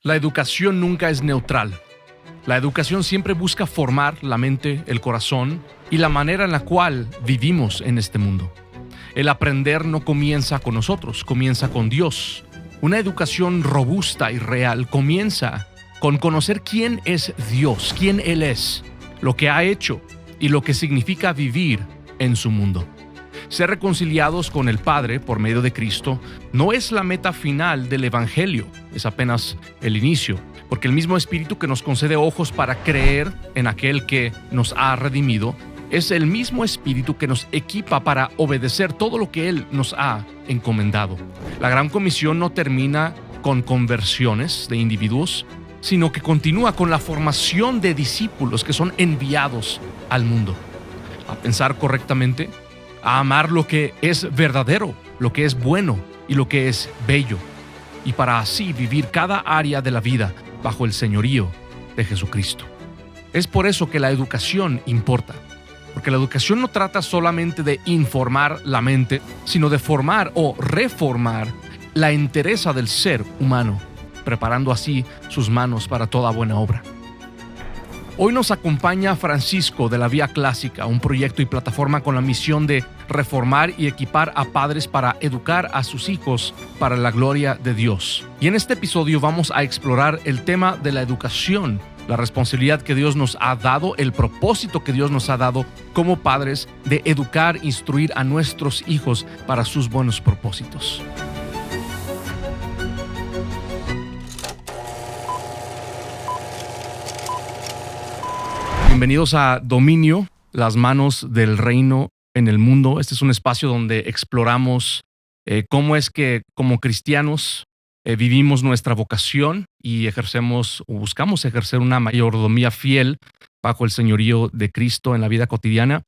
La educación nunca es neutral. La educación siempre busca formar la mente, el corazón y la manera en la cual vivimos en este mundo. El aprender no comienza con nosotros, comienza con Dios. Una educación robusta y real comienza con conocer quién es Dios, quién Él es, lo que ha hecho y lo que significa vivir en su mundo. Ser reconciliados con el Padre por medio de Cristo no es la meta final del Evangelio, es apenas el inicio, porque el mismo Espíritu que nos concede ojos para creer en aquel que nos ha redimido es el mismo Espíritu que nos equipa para obedecer todo lo que Él nos ha encomendado. La Gran Comisión no termina con conversiones de individuos, sino que continúa con la formación de discípulos que son enviados al mundo a pensar correctamente, a amar lo que es verdadero, lo que es bueno y lo que es bello, y para así vivir cada área de la vida bajo el señorío de Jesucristo. Es por eso que la educación importa, porque la educación no trata solamente de informar la mente, sino de formar o reformar la entereza del ser humano, preparando así sus manos para toda buena obra. Hoy nos acompaña Francisco de la Vía Clásica, un proyecto y plataforma con la misión de reformar y equipar a padres para educar a sus hijos para la gloria de Dios. Y en este episodio vamos a explorar el tema de la educación, la responsabilidad que Dios nos ha dado, el propósito que Dios nos ha dado como padres de educar, instruir a nuestros hijos para sus buenos propósitos. Bienvenidos a Dominio, las manos del reino en el mundo. Este es un espacio donde exploramos cómo es que como cristianos vivimos nuestra vocación y ejercemos o buscamos ejercer una mayordomía fiel bajo el señorío de Cristo en la vida cotidiana.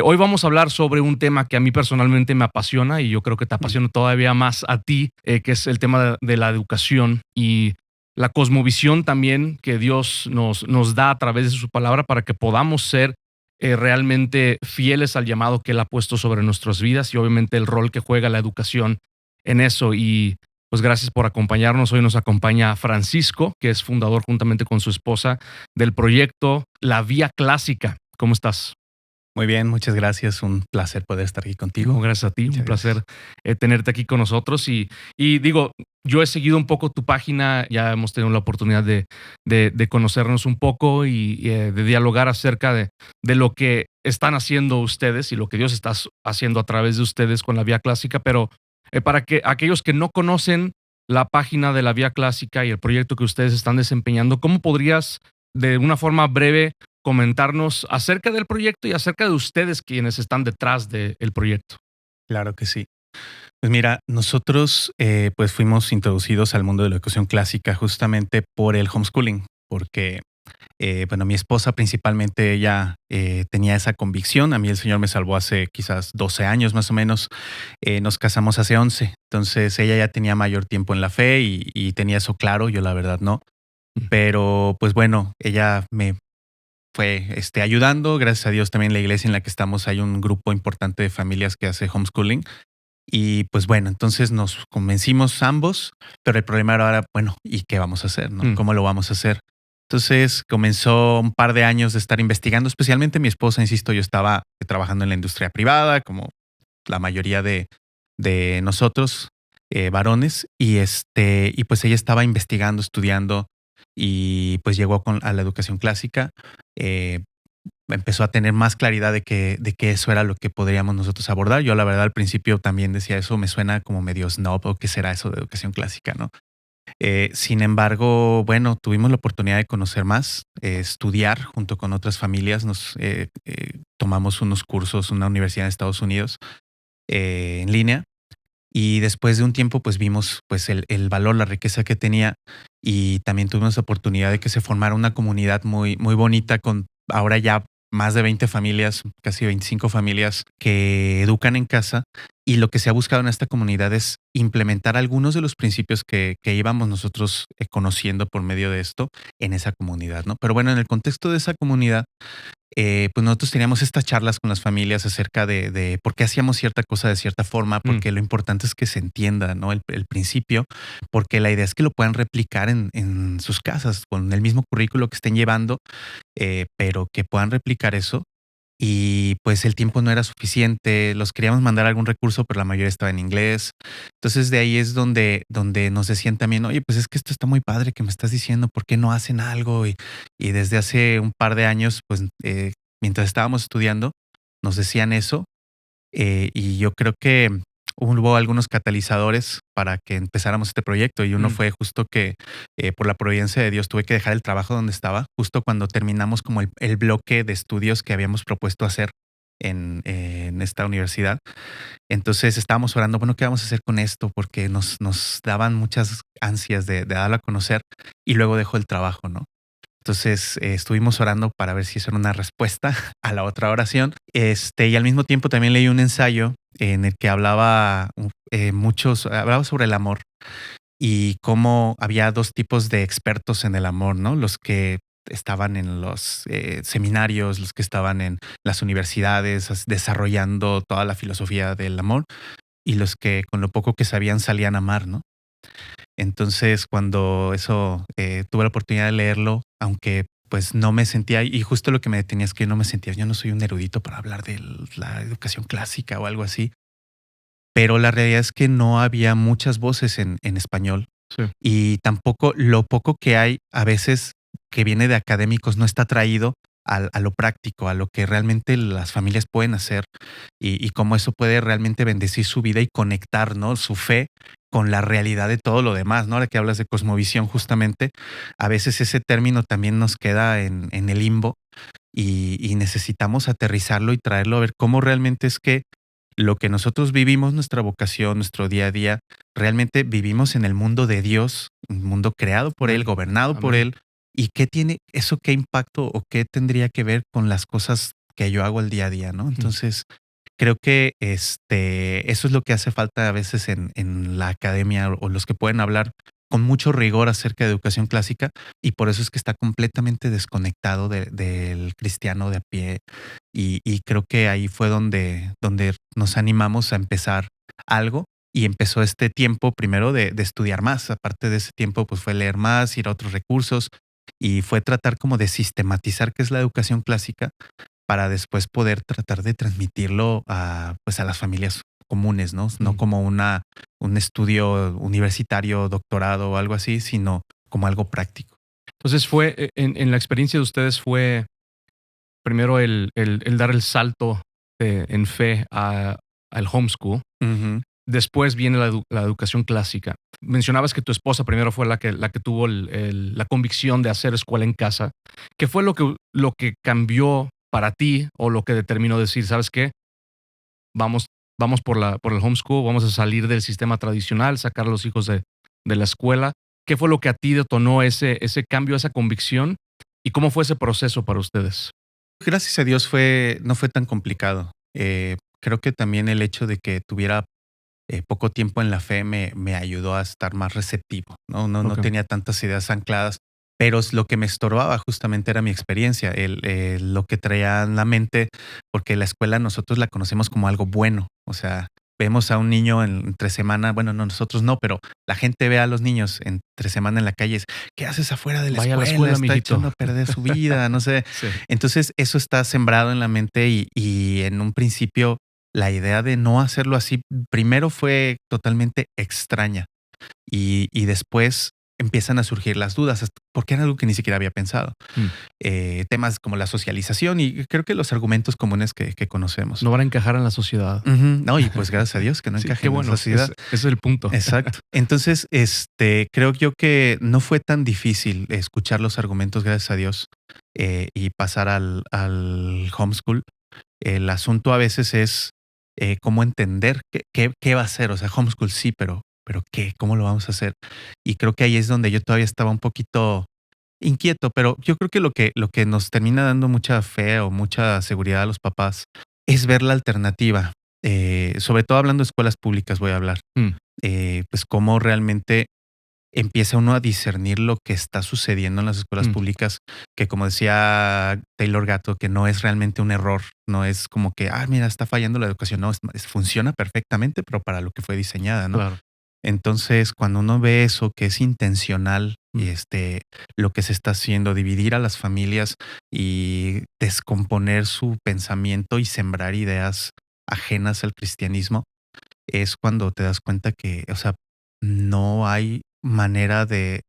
Hoy vamos a hablar sobre un tema que a mí personalmente me apasiona y yo creo que te apasiona todavía más a ti, que es el tema de la educación y la cosmovisión también que Dios nos da a través de su palabra para que podamos ser realmente fieles al llamado que Él ha puesto sobre nuestras vidas y obviamente el rol que juega la educación en eso. Y pues gracias por acompañarnos. Hoy nos acompaña Francisco, que es fundador juntamente con su esposa del proyecto La Vía Clásica. ¿Cómo estás? Muy bien, muchas gracias. Un placer poder estar aquí contigo. No, gracias a ti, Muchas un placer tenerte aquí con nosotros. Y digo, yo he seguido un poco tu página, ya hemos tenido la oportunidad de conocernos un poco y de dialogar acerca de lo que están haciendo ustedes y lo que Dios está haciendo a través de ustedes con la Vía Clásica. Pero para que aquellos que no conocen la página de la Vía Clásica y el proyecto que ustedes están desempeñando, ¿cómo podrías de una forma breve comentarnos acerca del proyecto y acerca de ustedes quienes están detrás del proyecto? Claro que sí. Pues mira, nosotros pues fuimos introducidos al mundo de la educación clásica justamente por el homeschooling, porque bueno, mi esposa principalmente ella tenía esa convicción. A mí el Señor me salvó hace quizás 12 años más o menos. Nos casamos hace 11. Entonces ella ya tenía mayor tiempo en la fe y tenía eso claro. Yo la verdad no. Pero pues bueno, ella me fue ayudando. Gracias a Dios también la iglesia en la que estamos hay un grupo importante de familias que hace homeschooling. Y pues bueno, entonces nos convencimos ambos, pero el problema era ahora, bueno, ¿y qué vamos a hacer? ¿No? ¿Cómo lo vamos a hacer? Entonces comenzó un par de años de estar investigando, especialmente mi esposa, insisto, yo estaba trabajando en la industria privada, como la mayoría de nosotros, varones, y pues ella estaba investigando, estudiando, y pues llegó a la educación clásica. Empezó a tener más claridad de que eso era lo que podríamos nosotros abordar. Yo la verdad al principio también decía eso, me suena como medio snob o qué será eso de educación clásica, ¿no? Sin embargo, bueno, tuvimos la oportunidad de conocer más, estudiar junto con otras familias. Nos tomamos unos cursos en una universidad en Estados Unidos en línea. Y después de un tiempo, pues vimos pues el valor, la riqueza que tenía y también tuvimos la oportunidad de que se formara una comunidad muy, muy bonita con ahora ya más de 20 familias, casi 25 familias que educan en casa Y lo que se ha buscado en esta comunidad es implementar algunos de los principios que íbamos nosotros conociendo por medio de esto en esa comunidad, ¿no? Pero bueno, en el contexto de esa comunidad, pues nosotros teníamos estas charlas con las familias acerca de por qué hacíamos cierta cosa de cierta forma, porque lo importante es que se entienda, ¿no? El principio, porque la idea es que lo puedan replicar en sus casas con el mismo currículo que estén llevando, pero que puedan replicar eso. Y pues el tiempo no era suficiente, los queríamos mandar algún recurso, pero la mayoría estaba en inglés. Entonces de ahí es donde nos decían también, oye, pues es que esto está muy padre que me estás diciendo, ¿por qué no hacen algo? Y desde hace un par de años, pues mientras estábamos estudiando, nos decían eso. Y yo creo que hubo algunos catalizadores para que empezáramos este proyecto y uno fue justo que por la providencia de Dios tuve que dejar el trabajo donde estaba, justo cuando terminamos como el bloque de estudios que habíamos propuesto hacer en esta universidad. Entonces estábamos orando, bueno, ¿qué vamos a hacer con esto? Porque nos daban muchas ansias de darlo a conocer y luego dejó el trabajo, ¿no? Entonces estuvimos orando para ver si eso era una respuesta a la otra oración. Y al mismo tiempo también leí un ensayo en el que hablaba sobre el amor y cómo había dos tipos de expertos en el amor, ¿no? Los que estaban en los seminarios, los que estaban en las universidades desarrollando toda la filosofía del amor y los que con lo poco que sabían salían a amar, ¿no? Entonces, cuando eso tuve la oportunidad de leerlo, aunque pues no me sentía, y justo lo que me detenía es que no me sentía, yo no soy un erudito para hablar de la educación clásica o algo así, pero la realidad es que no había muchas voces en español Sí. y tampoco lo poco que hay a veces que viene de académicos no está traído a lo práctico, a lo que realmente las familias pueden hacer y cómo eso puede realmente bendecir su vida y conectar, ¿no? Su fe con la realidad de todo lo demás, ¿no? Ahora que hablas de cosmovisión, justamente, a veces ese término también nos queda en el limbo y necesitamos aterrizarlo y traerlo a ver cómo realmente es que lo que nosotros vivimos, nuestra vocación, nuestro día a día, realmente vivimos en el mundo de Dios, un mundo creado por Él, Amén. gobernado por Amén. Él. ¿Y qué tiene eso, qué impacto o qué tendría que ver con las cosas que yo hago el día a día, ¿no? Entonces, creo que eso es lo que hace falta a veces en la academia o los que pueden hablar con mucho rigor acerca de educación clásica y por eso es que está completamente desconectado del cristiano de a pie y creo que ahí fue donde nos animamos a empezar algo y empezó este tiempo primero de estudiar más. Aparte de ese tiempo, pues fue leer más, ir a otros recursos y fue tratar como de sistematizar qué es la educación clásica para después poder tratar de transmitirlo pues a las familias comunes, ¿no? No como un estudio universitario, doctorado o algo así, sino como algo práctico. Entonces fue, en la experiencia de ustedes fue primero el dar el salto en fe al homeschool. Ujú. Después viene la educación clásica. Mencionabas que tu esposa primero fue la que tuvo la convicción de hacer escuela en casa. ¿Qué fue lo que cambió para ti o lo que determinó decir, sabes qué? Vamos por el homeschool, vamos a salir del sistema tradicional, sacar a los hijos de la escuela. ¿Qué fue lo que a ti detonó ese cambio, esa convicción? ¿Y cómo fue ese proceso para ustedes? Gracias a Dios no fue tan complicado. Creo que también el hecho de que tuviera poco tiempo en la fe me ayudó a estar más receptivo, ¿no? No Ok. tenía tantas ideas ancladas, pero lo que me estorbaba justamente era mi experiencia, lo que traía en la mente, porque la escuela nosotros la conocemos como algo bueno, o sea, vemos a un niño entre semana, bueno, no nosotros no, pero la gente ve a los niños entre semana en la calle, ¿qué haces afuera de la Vaya a la escuela? escuela, Está mijito. echando a perder su vida, no sé. Sí. Entonces eso está sembrado en la mente y en un principio la idea de no hacerlo así, primero fue totalmente extraña y después empiezan a surgir las dudas, porque era algo que ni siquiera había pensado. Mm. Temas como la socialización y creo que los argumentos comunes que conocemos. No van a encajar en la sociedad. Ujú. No, y pues gracias a Dios que no Sí, qué encajen en bueno. la sociedad. Ese es el punto. Exacto. Entonces, creo yo que no fue tan difícil escuchar los argumentos, gracias a Dios, y pasar al homeschool. El asunto a veces es cómo entender qué va a ser. O sea, homeschool sí, pero ¿qué? ¿Cómo lo vamos a hacer? Y creo que ahí es donde yo todavía estaba un poquito inquieto, pero yo creo que lo que nos termina dando mucha fe o mucha seguridad a los papás es ver la alternativa. sobre todo hablando de escuelas públicas voy a hablar, Mm, pues cómo realmente empieza uno a discernir lo que está sucediendo en las escuelas mm, públicas, que como decía Taylor Gatto, que no es realmente un error, no es como que, mira, está fallando la educación, no, funciona perfectamente, pero para lo que fue diseñada, ¿no? claro. Entonces, cuando uno ve eso, que es intencional, Mm, lo que se está haciendo, dividir a las familias y descomponer su pensamiento y sembrar ideas ajenas al cristianismo, es cuando te das cuenta que, o sea, no hay manera de,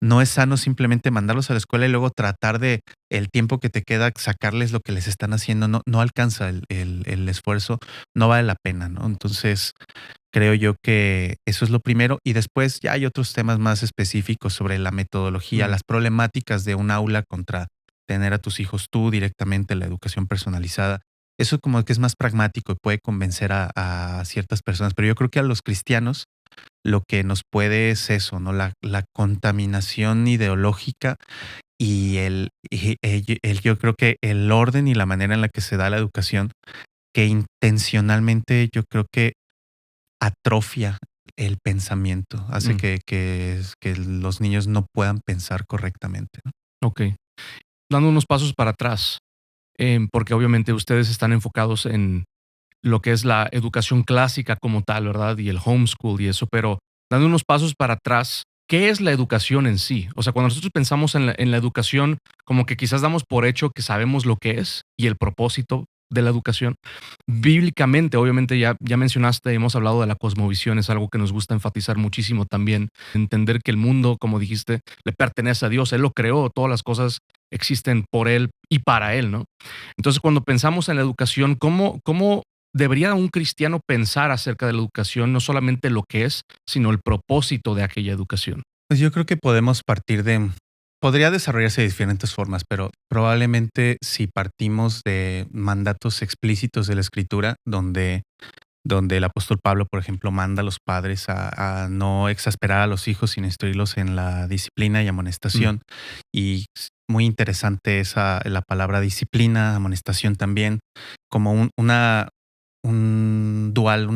no es sano simplemente mandarlos a la escuela y luego tratar de el tiempo que te queda sacarles lo que les están haciendo, no alcanza el esfuerzo, no vale la pena, ¿no? Entonces, creo yo que eso es lo primero y después ya hay otros temas más específicos sobre la metodología, mm, las problemáticas de un aula contra tener a tus hijos tú directamente, la educación personalizada. Eso como que es más pragmático y puede convencer a ciertas personas, pero yo creo que a los cristianos lo que nos puede es eso, ¿no? La contaminación ideológica y yo creo que el orden y la manera en la que se da la educación, que intencionalmente yo creo que atrofia el pensamiento, hace mm, que los niños no puedan pensar correctamente, ¿no? ok. Dando unos pasos para atrás, porque obviamente ustedes están enfocados en lo que es la educación clásica como tal, ¿verdad? Y el homeschool y eso, pero dando unos pasos para atrás, ¿qué es la educación en sí? O sea, cuando nosotros pensamos en la educación, como que quizás damos por hecho que sabemos lo que es y el propósito de la educación. Bíblicamente, obviamente ya mencionaste, hemos hablado de la cosmovisión, es algo que nos gusta enfatizar muchísimo también, entender que el mundo, como dijiste, le pertenece a Dios, Él lo creó, todas las cosas existen por Él y para Él, ¿no? Entonces, cuando pensamos en la educación, ¿cómo debería un cristiano pensar acerca de la educación, no solamente lo que es, sino el propósito de aquella educación? Pues yo creo que podemos partir de podría desarrollarse de diferentes formas, pero probablemente si partimos de mandatos explícitos de la Escritura, donde el apóstol Pablo, por ejemplo, manda a los padres a no exasperar a los hijos, sino instruirlos en la disciplina y Mm, amonestación. Y muy interesante esa la palabra disciplina, amonestación también, como una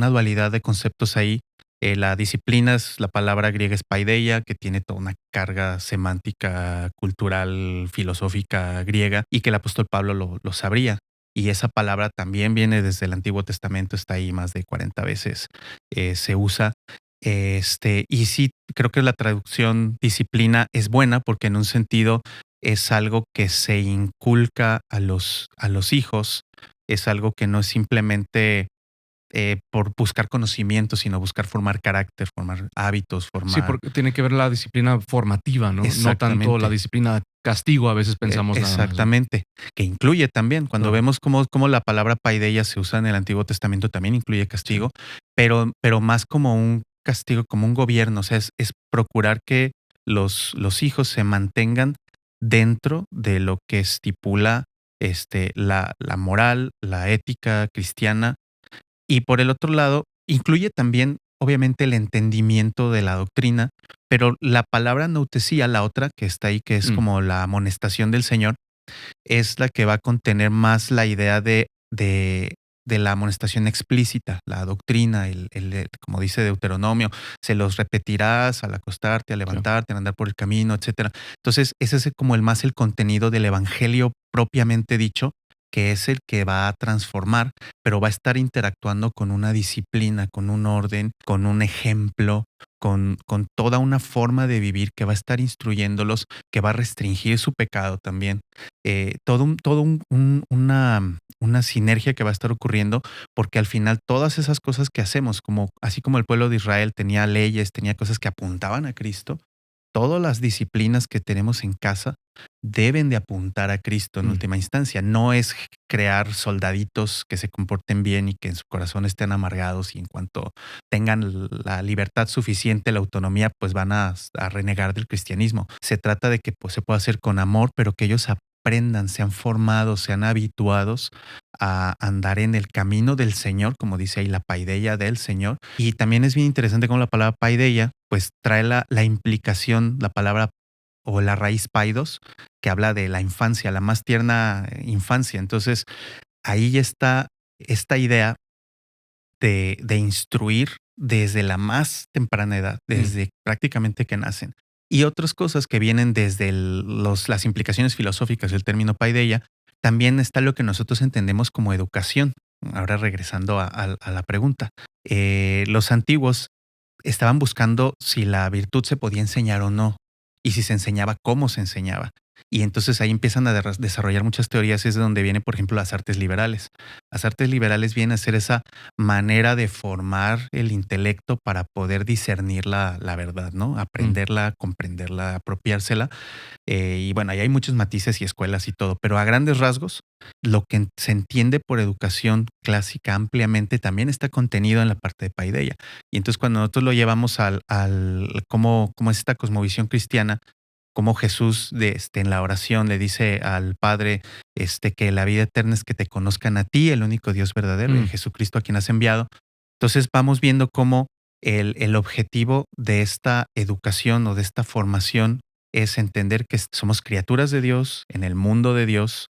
dualidad de conceptos ahí. La disciplina es la palabra griega es paideia, que tiene toda una carga semántica, cultural, filosófica griega, y que el apóstol Pablo lo sabría. Y esa palabra también viene desde el Antiguo Testamento, está ahí más de 40 veces, se usa. Y sí, creo que la traducción disciplina es buena porque en un sentido es algo que se inculca a los hijos, es algo que no es simplemente por buscar conocimiento, sino buscar formar carácter, formar hábitos, sí, formar porque tiene que ver la disciplina formativa, ¿no? No tanto la exactamente. disciplina castigo, a veces pensamos nada más, ¿no? Exactamente, que incluye también, cuando Claro, vemos cómo la palabra paideia se usa en el Antiguo Testamento, también incluye sí. castigo, pero más como un castigo, como un gobierno, o sea, es procurar que los hijos se mantengan dentro de lo que estipula, la moral, la ética cristiana, y por el otro lado, incluye también, obviamente, el entendimiento de la doctrina, pero la palabra noutesía, la otra que está ahí, que es Mm, como la amonestación del Señor, es la que va a contener más la idea de la amonestación explícita, la doctrina, como dice Deuteronomio, se los repetirás al acostarte, al sí. levantarte, al andar por el camino, etcétera. Entonces, ese es como el contenido del evangelio propiamente dicho, que es el que va a transformar, pero va a estar interactuando con una disciplina, con un orden, con un ejemplo, con toda una forma de vivir que va a estar instruyéndolos, que va a restringir su pecado también, una sinergia que va a estar ocurriendo, porque al final todas esas cosas que hacemos, como así como el pueblo de Israel tenía leyes, tenía cosas que apuntaban a Cristo, todas las disciplinas que tenemos en casa deben de apuntar a Cristo en Mm, última instancia. No es crear soldaditos que se comporten bien y que en su corazón estén amargados y en cuanto tengan la libertad suficiente, la autonomía, pues van a renegar del cristianismo. Se trata de que pues, se pueda hacer con amor, pero que ellos aprendan, sean formados, sean habituados a andar en el camino del Señor, como dice ahí la paideia del Señor. Y también es bien interesante cómo la palabra paideia, pues trae la implicación, la palabra o la raíz paidos, que habla de la infancia, la más tierna infancia. Entonces, ahí ya está esta idea de instruir desde la más temprana edad, desde prácticamente que nacen. Y otras cosas que vienen desde las implicaciones filosóficas del término paideia, también está lo que nosotros entendemos como educación. Ahora regresando a la pregunta. Los antiguos estaban buscando si la virtud se podía enseñar o no, y si se enseñaba, cómo se enseñaba. Y entonces ahí empiezan a desarrollar muchas teorías, es de donde vienen, por ejemplo, las artes liberales. Las artes liberales vienen a ser esa manera de formar el intelecto para poder discernir la verdad, ¿no? Aprenderla, comprenderla, apropiársela. Y bueno, ahí hay muchos matices y escuelas y todo, pero a grandes rasgos, lo que se entiende por educación clásica ampliamente también está contenido en la parte de paideia. Y entonces cuando nosotros lo llevamos cómo es esta cosmovisión cristiana, como Jesús en la oración le dice al Padre que la vida eterna es que te conozcan a ti, el único Dios verdadero, y a Jesucristo a quien has enviado. Entonces vamos viendo cómo el objetivo de esta educación o de esta formación es entender que somos criaturas de Dios en el mundo de Dios,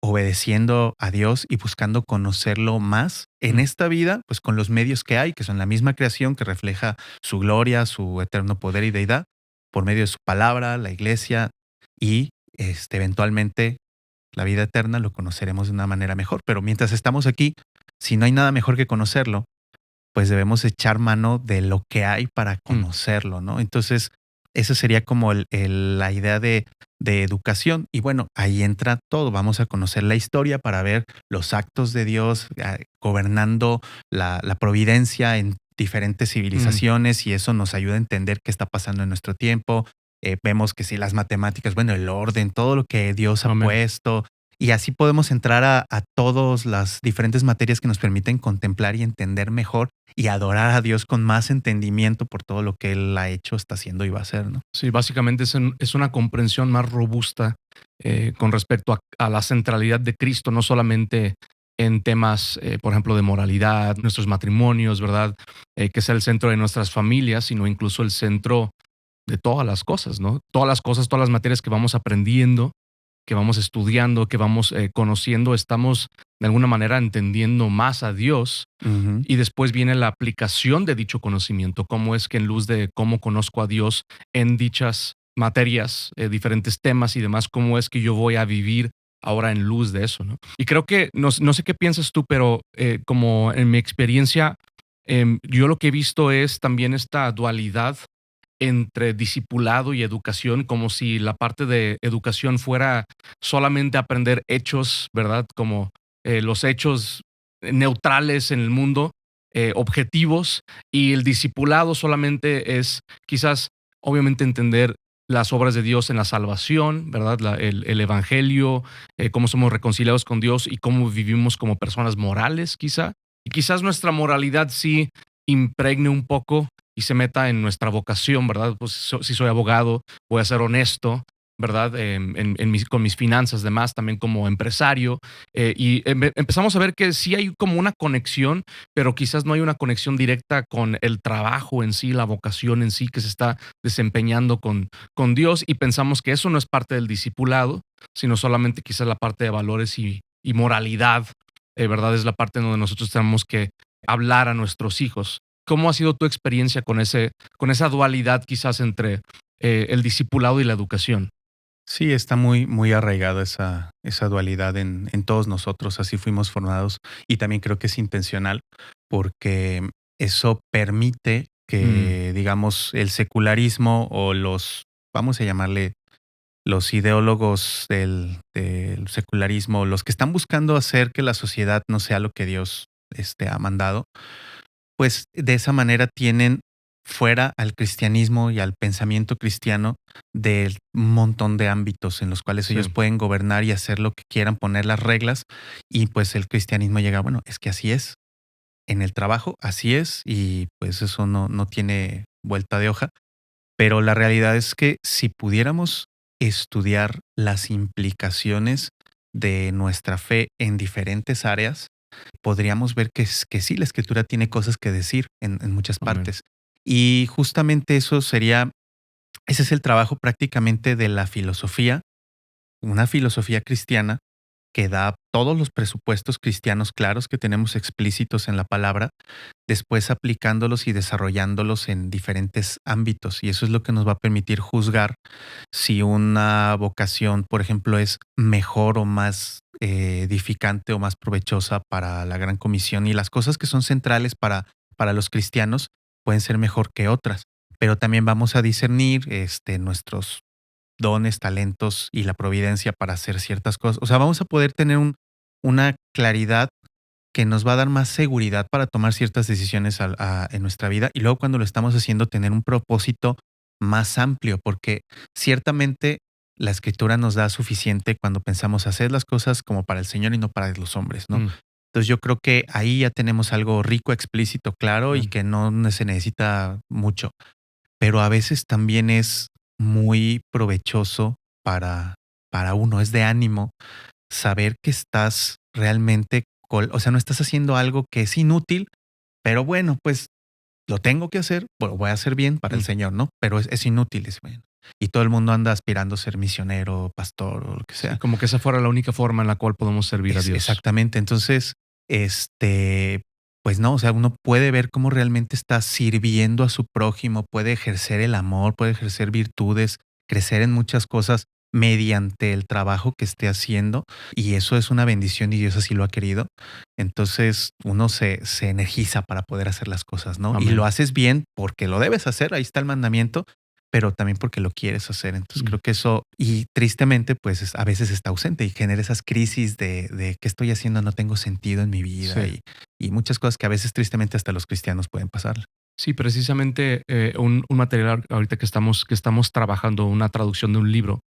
obedeciendo a Dios y buscando conocerlo más en esta vida, pues con los medios que hay, que son la misma creación que refleja su gloria, su eterno poder y deidad, por medio de su palabra, la iglesia y eventualmente la vida eterna lo conoceremos de una manera mejor. Pero mientras estamos aquí, si no hay nada mejor que conocerlo, pues debemos echar mano de lo que hay para conocerlo, ¿no? Entonces, eso sería como la idea de educación. Y bueno, ahí entra todo. Vamos a conocer la historia para ver los actos de Dios gobernando la providencia en diferentes civilizaciones y eso nos ayuda a entender qué está pasando en nuestro tiempo. Vemos que sí, las matemáticas, bueno, el orden, todo lo que Dios ha puesto. Y así podemos entrar a todas las diferentes materias que nos permiten contemplar y entender mejor y adorar a Dios con más entendimiento por todo lo que Él ha hecho, está haciendo y va a hacer, ¿no? Sí, básicamente es una comprensión más robusta con respecto a la centralidad de Cristo, no solamente en temas, por ejemplo, de moralidad, nuestros matrimonios, ¿verdad? Que sea el centro de nuestras familias, sino incluso el centro de todas las cosas, ¿no? Todas las cosas, todas las materias que vamos aprendiendo, que vamos estudiando, que vamos conociendo, estamos de alguna manera entendiendo más a Dios. Y después viene la aplicación de dicho conocimiento, cómo es que en luz de cómo conozco a Dios en dichas materias, diferentes temas y demás, cómo es que yo voy a vivir ahora en luz de eso, ¿no? Y creo que, no sé qué piensas tú, pero como en mi experiencia, yo lo que he visto es también esta dualidad entre discipulado y educación, como si la parte de educación fuera solamente aprender hechos, ¿verdad? Como los hechos neutrales en el mundo, objetivos, y el discipulado solamente es quizás, obviamente, entender las obras de Dios en la salvación, ¿verdad? El evangelio, cómo somos reconciliados con Dios y cómo vivimos como personas morales, quizá. Y quizás nuestra moralidad sí impregne un poco y se meta en nuestra vocación, ¿verdad? Pues si soy abogado, voy a ser honesto, ¿verdad? Con mis finanzas, demás, también como empresario. Y empezamos a ver que sí hay como una conexión, pero quizás no hay una conexión directa con el trabajo en sí, la vocación en sí que se está desempeñando con Dios, y pensamos que eso no es parte del discipulado, sino solamente quizás la parte de valores y moralidad, ¿verdad? Es la parte en donde nosotros tenemos que hablar a nuestros hijos. ¿Cómo ha sido tu experiencia con esa dualidad quizás entre el discipulado y la educación? Sí, está muy, muy arraigada esa dualidad en todos nosotros, así fuimos formados y también creo que es intencional porque eso permite que, digamos, el secularismo o vamos a llamarle, los ideólogos del secularismo, los que están buscando hacer que la sociedad no sea lo que Dios ha mandado, pues de esa manera tienen fuera al cristianismo y al pensamiento cristiano del montón de ámbitos en los cuales Sí. ellos pueden gobernar y hacer lo que quieran, poner las reglas y pues el cristianismo llega, bueno, es que así es. En el trabajo así es y pues eso no tiene vuelta de hoja. Pero la realidad es que si pudiéramos estudiar las implicaciones de nuestra fe en diferentes áreas, podríamos ver que sí, la escritura tiene cosas que decir en muchas Amén. partes. Y justamente ese es el trabajo prácticamente de la filosofía, una filosofía cristiana, que da todos los presupuestos cristianos claros que tenemos explícitos en la palabra, después aplicándolos y desarrollándolos en diferentes ámbitos. Y eso es lo que nos va a permitir juzgar si una vocación, por ejemplo, es mejor o más edificante o más provechosa para la gran comisión. Y las cosas que son centrales para los cristianos pueden ser mejor que otras. Pero también vamos a discernir nuestros dones, talentos y la providencia para hacer ciertas cosas. O sea, vamos a poder tener una claridad que nos va a dar más seguridad para tomar ciertas decisiones en nuestra vida y luego cuando lo estamos haciendo tener un propósito más amplio, porque ciertamente la escritura nos da suficiente cuando pensamos hacer las cosas como para el Señor y no para los hombres, ¿no? Mm, Entonces yo creo que ahí ya tenemos algo rico, explícito, claro y bien. que no se necesita mucho, pero a veces también es muy provechoso para uno, es de ánimo saber que estás realmente, o sea, no estás haciendo algo que es inútil, pero bueno, pues lo tengo que hacer, lo voy a hacer bien para el Mm. Señor, ¿no? Pero es inútil, es bueno. Y todo el mundo anda aspirando a ser misionero, pastor o lo que Sí, sea. como que esa fuera la única forma en la cual podemos servir a Es Dios. exactamente. Entonces, pues no, o sea, uno puede ver cómo realmente está sirviendo a su prójimo, puede ejercer el amor, puede ejercer virtudes, crecer en muchas cosas mediante el trabajo que esté haciendo y eso es una bendición y Dios así lo ha querido. Entonces uno se energiza para poder hacer las cosas, ¿no? Y lo Amén. haces bien porque lo debes hacer, ahí está el mandamiento, pero también porque lo quieres hacer. Entonces Mm. creo que eso, y tristemente, pues a veces está ausente y genera esas crisis de qué estoy haciendo, no tengo sentido en mi vida Sí. y muchas cosas que a veces tristemente hasta los cristianos pueden pasar. Sí, precisamente un material ahorita que estamos trabajando, una traducción de un libro,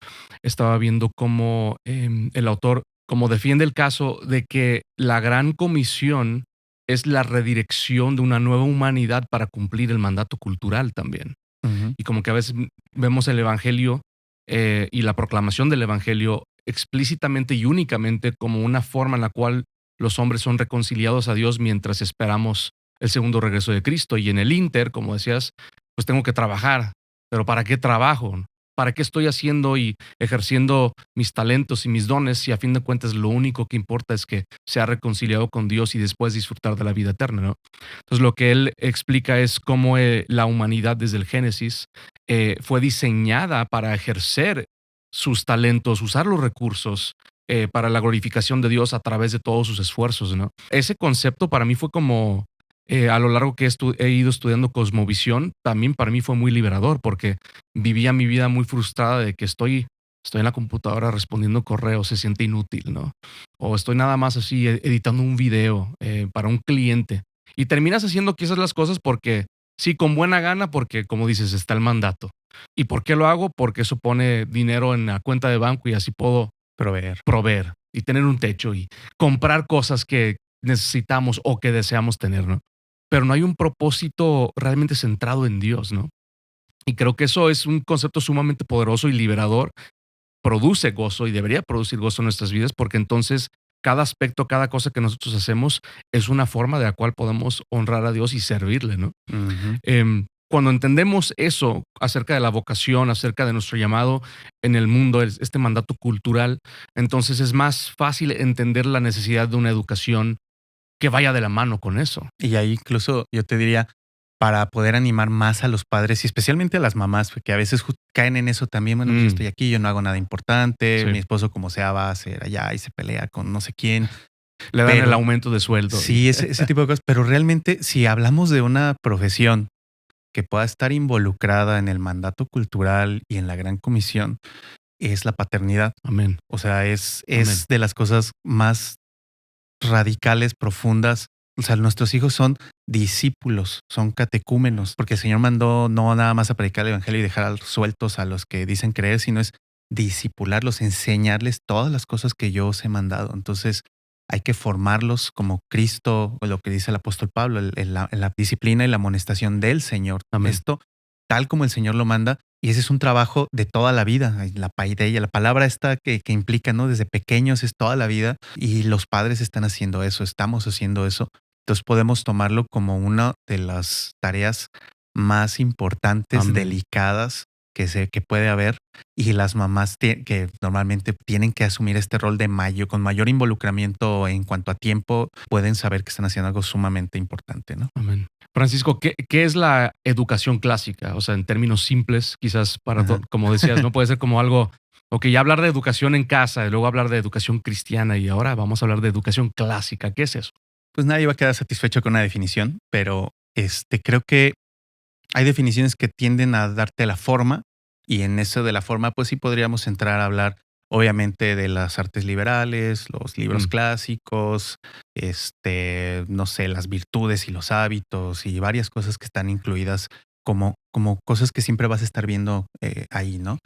estaba viendo cómo el autor como defiende el caso de que la gran comisión es la redirección de una nueva humanidad para cumplir el mandato cultural también. Ujú, Y como que a veces vemos el Evangelio y la proclamación del Evangelio explícitamente y únicamente como una forma en la cual los hombres son reconciliados a Dios mientras esperamos el segundo regreso de Cristo. Y en el Inter, como decías, pues tengo que trabajar. Pero ¿para qué trabajo? ¿Para qué estoy haciendo y ejerciendo mis talentos y mis dones si a fin de cuentas lo único que importa es que sea reconciliado con Dios y después disfrutar de la vida eterna, ¿no? Entonces lo que él explica es cómo la humanidad desde el Génesis fue diseñada para ejercer sus talentos, usar los recursos para la glorificación de Dios a través de todos sus esfuerzos, ¿no? Ese concepto para mí fue como, a lo largo que he ido estudiando cosmovisión, también para mí fue muy liberador porque vivía mi vida muy frustrada de que estoy en la computadora respondiendo correos, se siente inútil, ¿no? O estoy nada más así editando un video para un cliente y terminas haciendo quizás las cosas porque, sí, con buena gana, porque como dices, está el mandato. ¿Y por qué lo hago? Porque eso pone dinero en la cuenta de banco y así puedo proveer. proveer y tener un techo y comprar cosas que necesitamos o que deseamos tener, ¿no? Pero no hay un propósito realmente centrado en Dios, ¿no? Y creo que eso es un concepto sumamente poderoso y liberador, produce gozo y debería producir gozo en nuestras vidas porque entonces cada aspecto, cada cosa que nosotros hacemos es una forma de la cual podemos honrar a Dios y servirle, ¿no? Ujú. Cuando entendemos eso acerca de la vocación, acerca de nuestro llamado en el mundo, este mandato cultural, entonces es más fácil entender la necesidad de una educación que vaya de la mano con eso. Y ahí incluso yo te diría, para poder animar más a los padres y especialmente a las mamás, porque a veces caen en eso también, bueno, pues yo Mm, estoy aquí, yo no hago nada importante, sí, mi esposo como sea va a hacer allá y se pelea con no sé quién, le dan el pero aumento de sueldo y sí, ese tipo de cosas, pero realmente si hablamos de una profesión que pueda estar involucrada en el mandato cultural y en la gran comisión, es la paternidad. amén, O sea, es amén. de las cosas más radicales, profundas. O sea, nuestros hijos son discípulos, son catecúmenos, porque el Señor mandó no nada más a predicar el evangelio y dejar sueltos a los que dicen creer, sino es discipularlos, enseñarles todas las cosas que yo os he mandado. Entonces, hay que formarlos como Cristo, o lo que dice el apóstol Pablo, en la disciplina y la amonestación del Señor. Amén. Esto, tal como el Señor lo manda, y ese es un trabajo de toda la vida. La paideia, la palabra esta que implica, ¿no? Desde pequeños es toda la vida y los padres están haciendo eso, estamos haciendo eso. Entonces podemos tomarlo como una de las tareas más importantes, Amén. delicadas que puede haber, y las mamás que normalmente tienen que asumir este rol de con mayor involucramiento en cuanto a tiempo, pueden saber que están haciendo algo sumamente importante, ¿no? Amén. Francisco, ¿qué es la educación clásica? O sea, en términos simples, quizás Ajá. como decías, ¿no? Puede ser como algo, ok, ya hablar de educación en casa y luego hablar de educación cristiana y ahora vamos a hablar de educación clásica. ¿Qué es eso? Pues nadie va a quedar satisfecho con una definición, pero creo que hay definiciones que tienden a darte la forma, y en eso de la forma, pues sí podríamos entrar a hablar, obviamente, de las artes liberales, los libros Mm, clásicos, no sé, las virtudes y los hábitos y varias cosas que están incluidas como cosas que siempre vas a estar viendo ahí, ¿no?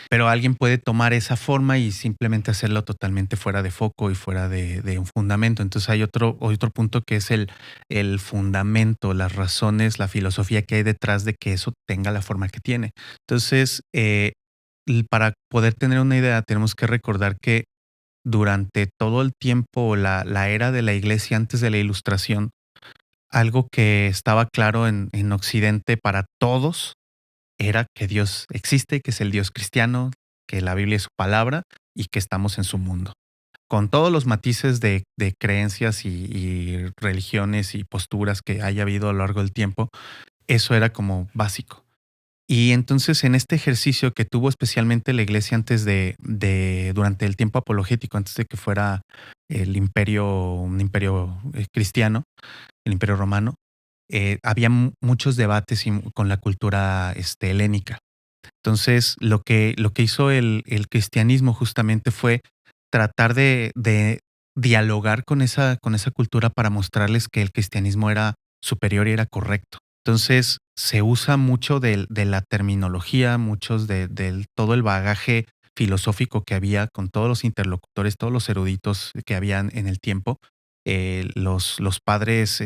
Pero alguien puede tomar esa forma y simplemente hacerlo totalmente fuera de foco y fuera de un fundamento. Entonces hay otro punto que es el fundamento, las razones, la filosofía que hay detrás de que eso tenga la forma que tiene. Entonces, para poder tener una idea, tenemos que recordar que durante todo el tiempo, la era de la iglesia antes de la ilustración, algo que estaba claro en Occidente para todos era que Dios existe, que es el Dios cristiano, que la Biblia es su palabra y que estamos en su mundo. Con todos los matices de creencias y religiones y posturas que haya habido a lo largo del tiempo, eso era como básico. Y entonces en este ejercicio que tuvo especialmente la iglesia antes durante el tiempo apologético, antes de que fuera un imperio cristiano, el imperio romano, había muchos debates con la cultura helénica. Entonces, lo que hizo el cristianismo justamente fue tratar de dialogar con esa cultura para mostrarles que el cristianismo era superior y era correcto. Entonces, se usa mucho de la terminología, muchos del todo el bagaje filosófico que había con todos los interlocutores, todos los eruditos que habían en el tiempo. Los padres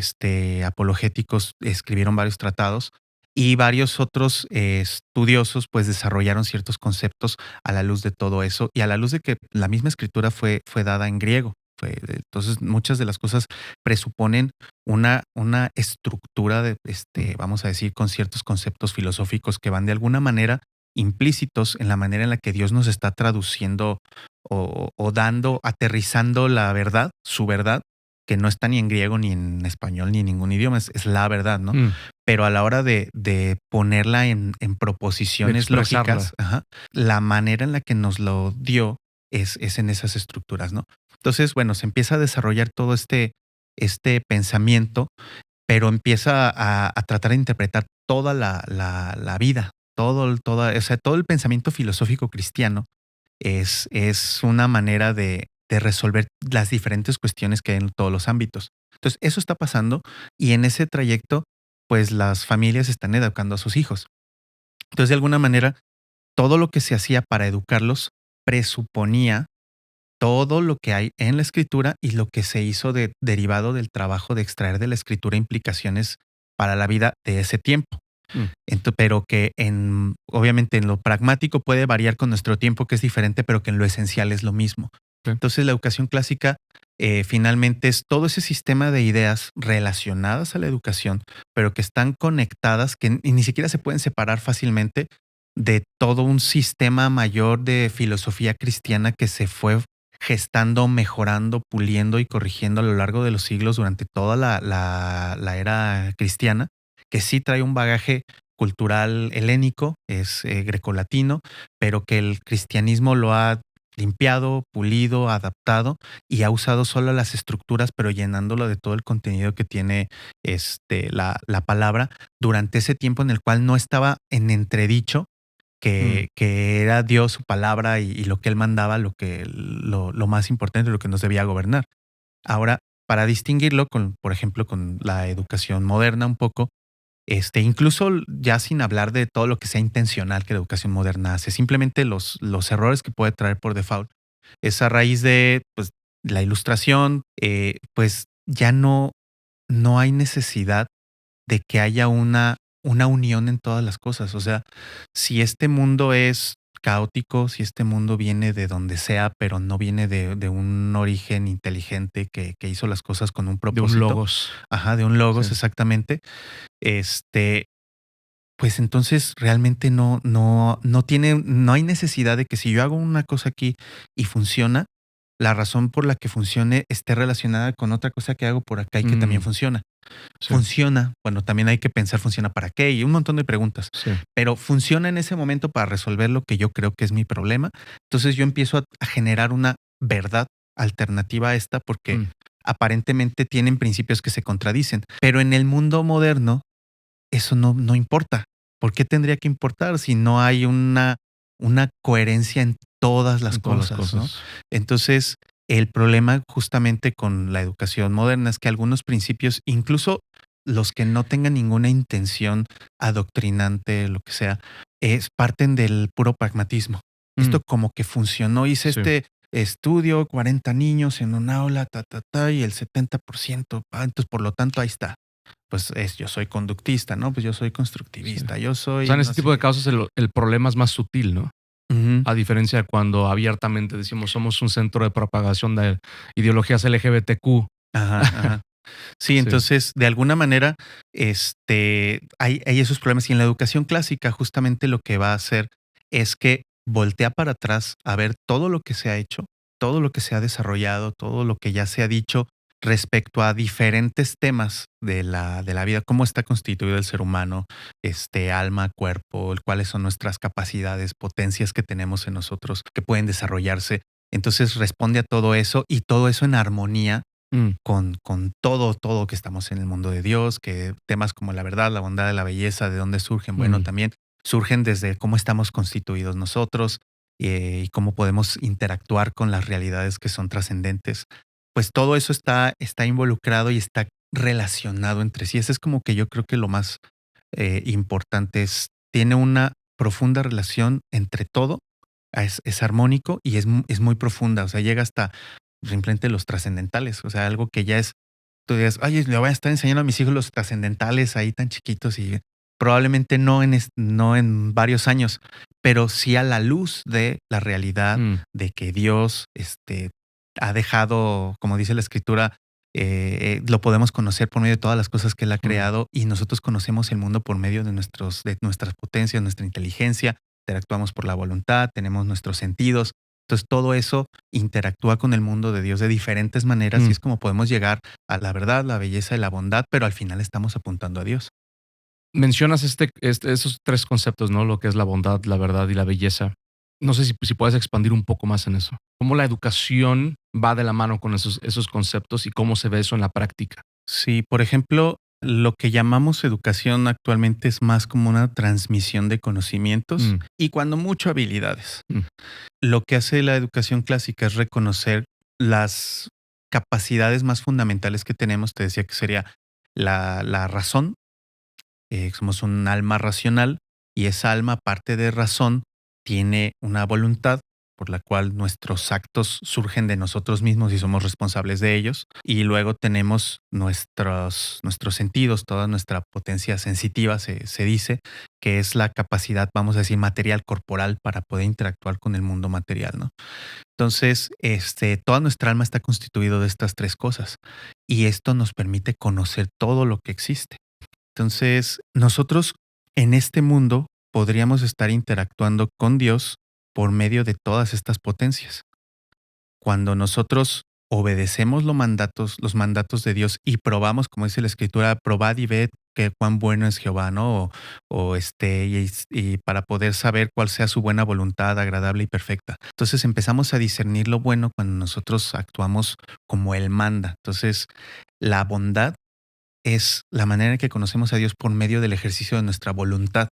apologéticos escribieron varios tratados y varios otros estudiosos pues desarrollaron ciertos conceptos a la luz de todo eso y a la luz de que la misma escritura fue dada en griego. Entonces muchas de las cosas presuponen una estructura vamos a decir, con ciertos conceptos filosóficos que van de alguna manera implícitos en la manera en la que Dios nos está traduciendo o dando, aterrizando la verdad, su verdad, que no está ni en griego, ni en español, ni en ningún idioma, es la verdad, ¿no? mm, Pero a la hora de ponerla en de proposiciones expresarla. lógicas, ajá, la manera en la que nos lo dio es en esas estructuras, ¿no? Entonces, bueno, se empieza a desarrollar todo este pensamiento, pero empieza a tratar de interpretar toda la vida, o sea, todo el pensamiento filosófico cristiano es una manera de resolver las diferentes cuestiones que hay en todos los ámbitos. Entonces, eso está pasando y en ese trayecto, pues las familias están educando a sus hijos. Entonces, de alguna manera, todo lo que se hacía para educarlos presuponía todo lo que hay en la escritura y lo que se hizo derivado del trabajo de extraer de la escritura implicaciones para la vida de ese tiempo. Mm, Pero que obviamente en lo pragmático puede variar con nuestro tiempo, que es diferente, pero que en lo esencial es lo mismo. sí. Entonces la educación clásica finalmente es todo ese sistema de ideas relacionadas a la educación, pero que están conectadas, que ni siquiera se pueden separar fácilmente de todo un sistema mayor de filosofía cristiana que se fue gestando, mejorando, puliendo y corrigiendo a lo largo de los siglos durante toda la era cristiana, que sí trae un bagaje cultural helénico, es grecolatino, pero que el cristianismo lo ha limpiado, pulido, adaptado y ha usado solo las estructuras, pero llenándolo de todo el contenido que tiene la palabra durante ese tiempo en el cual no estaba en entredicho Mm, que era Dios, su palabra y lo que él mandaba, lo más importante, lo que nos debía gobernar. Ahora, para distinguirlo con, por ejemplo, con la educación moderna un poco, incluso ya sin hablar de todo lo que sea intencional que la educación moderna hace, simplemente los errores que puede traer por default, es a raíz de pues, la ilustración, pues ya no hay necesidad de que haya una unión en todas las cosas. O sea, si este mundo es caótico, si este mundo viene de donde sea, pero no viene de un origen inteligente que hizo las cosas con un de un propósito, logos. ajá, de un logos Sí. exactamente, este, pues entonces realmente no hay necesidad de que si yo hago una cosa aquí y funciona, la razón por la que funcione esté relacionada con otra cosa que hago por acá y que también funciona. Sí, Funciona, bueno, también hay que pensar, ¿funciona para qué? Y un montón de preguntas. sí. Pero funciona en ese momento para resolver lo que yo creo que es mi problema. Entonces yo empiezo a generar una verdad alternativa a esta porque Mm, aparentemente tienen principios que se contradicen. Pero en el mundo moderno eso no importa. ¿Por qué tendría que importar si no hay una coherencia en todas las en todas las cosas, ¿no? cosas. Entonces, el problema justamente con la educación moderna es que algunos principios, incluso los que no tengan ninguna intención adoctrinante, lo que sea, parten del puro pragmatismo. Mm, Esto como que funcionó, hice sí. este estudio, 40 niños en un aula, y el 70%, entonces por lo tanto ahí está. Pues yo soy conductista, ¿no? Pues yo soy Sí. constructivista, yo O sea, soy en no ese sé tipo de qué. casos el problema es más sutil, ¿no? Ujú. A diferencia de cuando abiertamente decimos somos un centro de propagación de ideologías LGBTQ. Ajá, ajá. Sí, Sí. entonces, de alguna manera, hay esos problemas. Y en la educación clásica, justamente lo que va a hacer es que voltea para atrás a ver todo lo que se ha hecho, todo lo que se ha desarrollado, todo lo que ya se ha dicho respecto a diferentes temas de la vida, cómo está constituido el ser humano, alma, cuerpo, cuáles son nuestras capacidades, potencias que tenemos en nosotros que pueden desarrollarse. Entonces responde a todo eso y todo eso en armonía Mm, con todo que estamos en el mundo de Dios, que temas como la verdad, la bondad, la belleza, ¿de dónde surgen? Bueno, mm, también surgen desde cómo estamos constituidos nosotros, y cómo podemos interactuar con las realidades que son trascendentes. Pues todo eso está involucrado y está relacionado entre sí. Ese es como que yo creo que lo más importante tiene una profunda relación entre todo, es armónico y es muy profunda, o sea, llega hasta simplemente los trascendentales, o sea, algo que ya es, tú digas, oye, le voy a estar enseñando a mis hijos los trascendentales ahí tan chiquitos y probablemente no en varios años, pero sí a la luz de la realidad mm, de que Dios ha dejado, como dice la escritura, lo podemos conocer por medio de todas las cosas que Él ha mm. creado y nosotros conocemos el mundo por medio de nuestras potencias, nuestra inteligencia, interactuamos por la voluntad, tenemos nuestros sentidos. Entonces todo eso interactúa con el mundo de Dios de diferentes maneras y Mm. es como podemos llegar a la verdad, la belleza y la bondad, pero al final estamos apuntando a Dios. Mencionas esos tres conceptos, ¿no? Lo que es la bondad, la verdad y la belleza. No sé si puedes expandir un poco más en eso. ¿Cómo la educación va de la mano con esos conceptos y cómo se ve eso en la práctica? Sí, por ejemplo, lo que llamamos educación actualmente es más como una transmisión de conocimientos Mm, y cuando mucho habilidades. mm, Lo que hace la educación clásica es reconocer las capacidades más fundamentales que tenemos. Te decía que sería la razón. Somos un alma racional y esa alma, aparte de razón, tiene una voluntad por la cual nuestros actos surgen de nosotros mismos y somos responsables de ellos. Y luego tenemos nuestros sentidos, toda nuestra potencia sensitiva, se dice, que es la capacidad, vamos a decir, material, corporal, para poder interactuar con el mundo material, ¿no? Entonces, toda nuestra alma está constituido de estas tres cosas y esto nos permite conocer todo lo que existe. Entonces, nosotros en este mundo podríamos estar interactuando con Dios por medio de todas estas potencias. Cuando nosotros obedecemos los mandatos de Dios y probamos, como dice la escritura, probad y ved que cuán bueno es Jehová, ¿no? Y para poder saber cuál sea su buena voluntad, agradable y perfecta. Entonces empezamos a discernir lo bueno cuando nosotros actuamos como Él manda. Entonces, la bondad es la manera en que conocemos a Dios por medio del ejercicio de nuestra voluntad.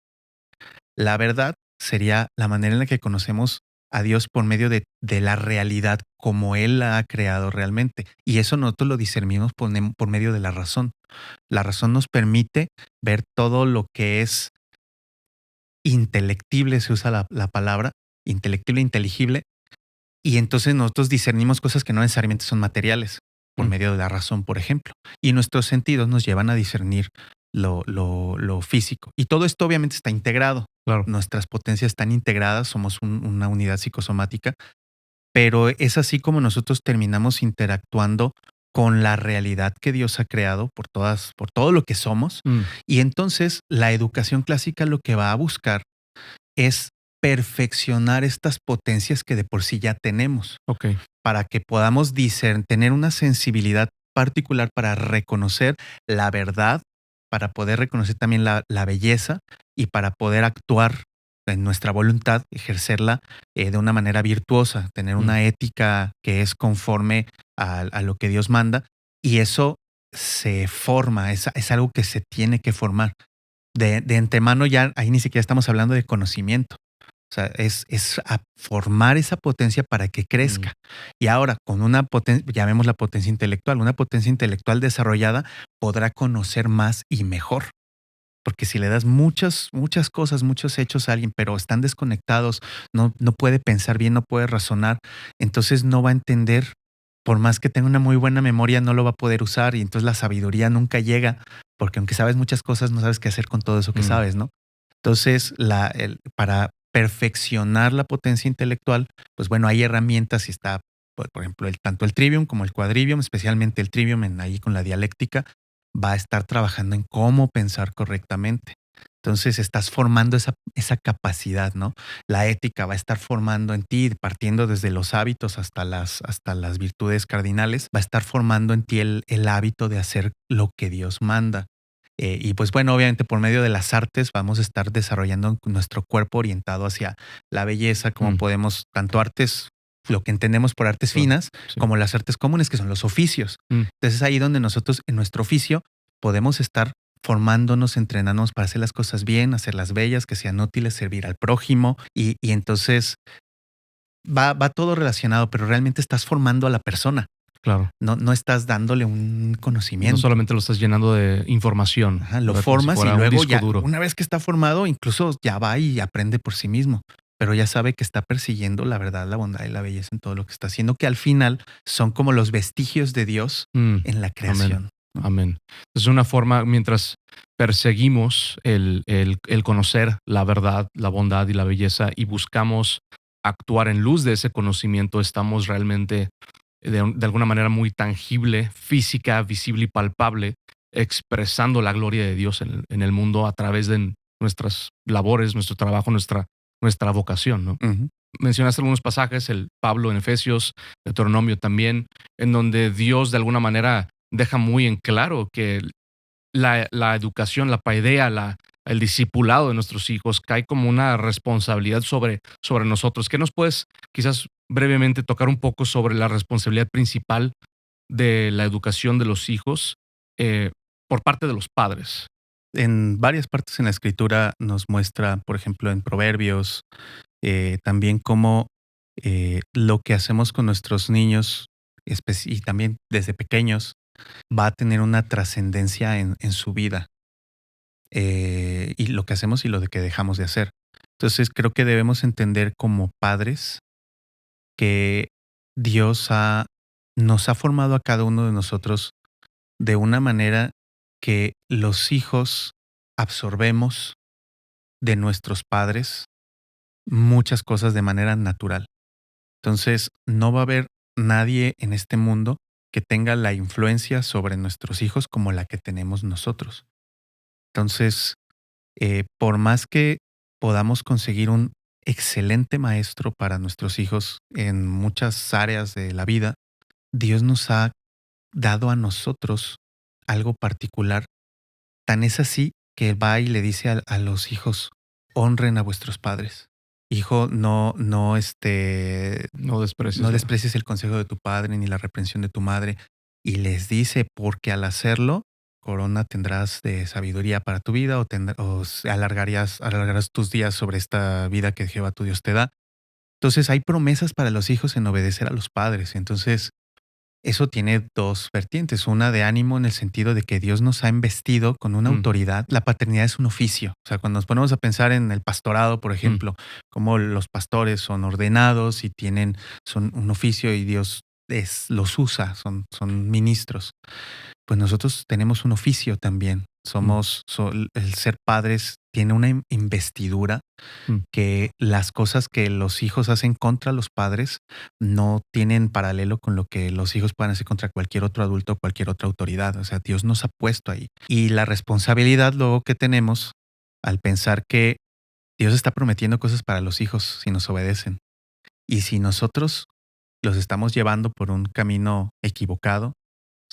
La verdad sería la manera en la que conocemos a Dios por medio de la realidad como Él la ha creado realmente. Y eso nosotros lo discernimos por medio de la razón. La razón nos permite ver todo lo que es intelectible, se usa la palabra, intelectible, inteligible, y entonces nosotros discernimos cosas que no necesariamente son materiales, por mm, medio de la razón, por ejemplo. Y nuestros sentidos nos llevan a discernir lo físico. Y todo esto obviamente está integrado. claro. Nuestras potencias están integradas, somos una unidad psicosomática, pero es así como nosotros terminamos interactuando con la realidad que Dios ha creado por todo lo que somos. Y entonces la educación clásica lo que va a buscar es perfeccionar estas potencias que de por sí ya tenemos, Ok. para que podamos tener una sensibilidad particular para reconocer la verdad, para poder reconocer también la belleza y para poder actuar en nuestra voluntad, ejercerla de una manera virtuosa, tener una ética que es conforme a lo que Dios manda. Y eso se forma, es algo que se tiene que formar. De antemano ya ahí ni siquiera estamos hablando de conocimiento. O sea, es a formar esa potencia para que crezca. Y ahora, con una potencia, llamémosla potencia intelectual, una potencia intelectual desarrollada podrá conocer más y mejor. Porque si le das muchas cosas, muchos hechos a alguien, pero están desconectados, no puede pensar bien, no puede razonar, entonces no va a entender. Por más que tenga una muy buena memoria, no lo va a poder usar y entonces la sabiduría nunca llega, porque aunque sabes muchas cosas, no sabes qué hacer con todo eso que sabes, ¿no? Entonces, para perfeccionar la potencia intelectual, pues bueno, hay herramientas y está, por ejemplo, tanto el trivium como el quadrivium, especialmente el trivium ahí con la dialéctica, va a estar trabajando en cómo pensar correctamente. Entonces estás formando esa capacidad, ¿no? La ética va a estar formando en ti, partiendo desde los hábitos hasta las virtudes cardinales, va a estar formando en ti el hábito de hacer lo que Dios manda. Y pues bueno, obviamente por medio de las artes vamos a estar desarrollando nuestro cuerpo orientado hacia la belleza, como podemos, tanto artes, lo que entendemos por artes finas, como las artes comunes, que son los oficios. Entonces ahí donde nosotros en nuestro oficio podemos estar formándonos, entrenándonos para hacer las cosas bien, hacerlas bellas, que sean útiles, servir al prójimo. Y entonces va todo relacionado, pero realmente estás formando a la persona. Claro. No estás dándole un conocimiento. No solamente lo estás llenando de información. Ajá, lo formas y luego ya, duro. una vez que está formado, incluso ya va y aprende por sí mismo. Pero ya sabe que está persiguiendo la verdad, la bondad y la belleza en todo lo que está haciendo, que al final son como los vestigios de Dios en la creación. Amén. Es una forma, mientras perseguimos el conocer la verdad, la bondad y la belleza y buscamos actuar en luz de ese conocimiento, estamos realmente de alguna manera muy tangible, física, visible y palpable, expresando la gloria de Dios en el mundo a través de nuestras labores, nuestro trabajo, nuestra vocación, ¿no? Mencionaste algunos pasajes, el Pablo en Efesios, Deuteronomio también, en donde Dios de alguna manera deja muy en claro que la educación, la paideia, el discipulado de nuestros hijos cae como una responsabilidad sobre nosotros. ¿Qué nos puedes quizás brevemente tocar un poco sobre la responsabilidad principal de la educación de los hijos por parte de los padres? En varias partes en la escritura nos muestra, por ejemplo, en Proverbios, también cómo lo que hacemos con nuestros niños y también desde pequeños va a tener una trascendencia en su vida. Y lo que hacemos y lo de que dejamos de hacer. Entonces creo que debemos entender como padres que Dios nos ha formado a cada uno de nosotros de una manera que los hijos absorbemos de nuestros padres muchas cosas de manera natural. Entonces, no va a haber nadie en este mundo que tenga la influencia sobre nuestros hijos como la que tenemos nosotros. Entonces, por más que podamos conseguir un excelente maestro para nuestros hijos en muchas áreas de la vida, Dios nos ha dado a nosotros algo particular. Tan es así que va y le dice a los hijos, honren a vuestros padres. Hijo, no desprecies el consejo de tu padre ni la reprensión de tu madre. Y les dice, porque al hacerlo, corona tendrás de sabiduría para tu vida o alargarás tus días sobre esta vida que Jehová tu Dios te da. Entonces hay promesas para los hijos en obedecer a los padres. Entonces eso tiene dos vertientes. Una de ánimo en el sentido de que Dios nos ha investido con una autoridad. La paternidad es un oficio. O sea, cuando nos ponemos a pensar en el pastorado, por ejemplo, cómo los pastores son ordenados y son un oficio y Dios los usa, son ministros. Pues nosotros tenemos un oficio también. El ser padres tiene una investidura Mm. que las cosas que los hijos hacen contra los padres no tienen paralelo con lo que los hijos pueden hacer contra cualquier otro adulto o cualquier otra autoridad. O sea, Dios nos ha puesto ahí. Y la responsabilidad luego que tenemos al pensar que Dios está prometiendo cosas para los hijos si nos obedecen. Y si nosotros los estamos llevando por un camino equivocado,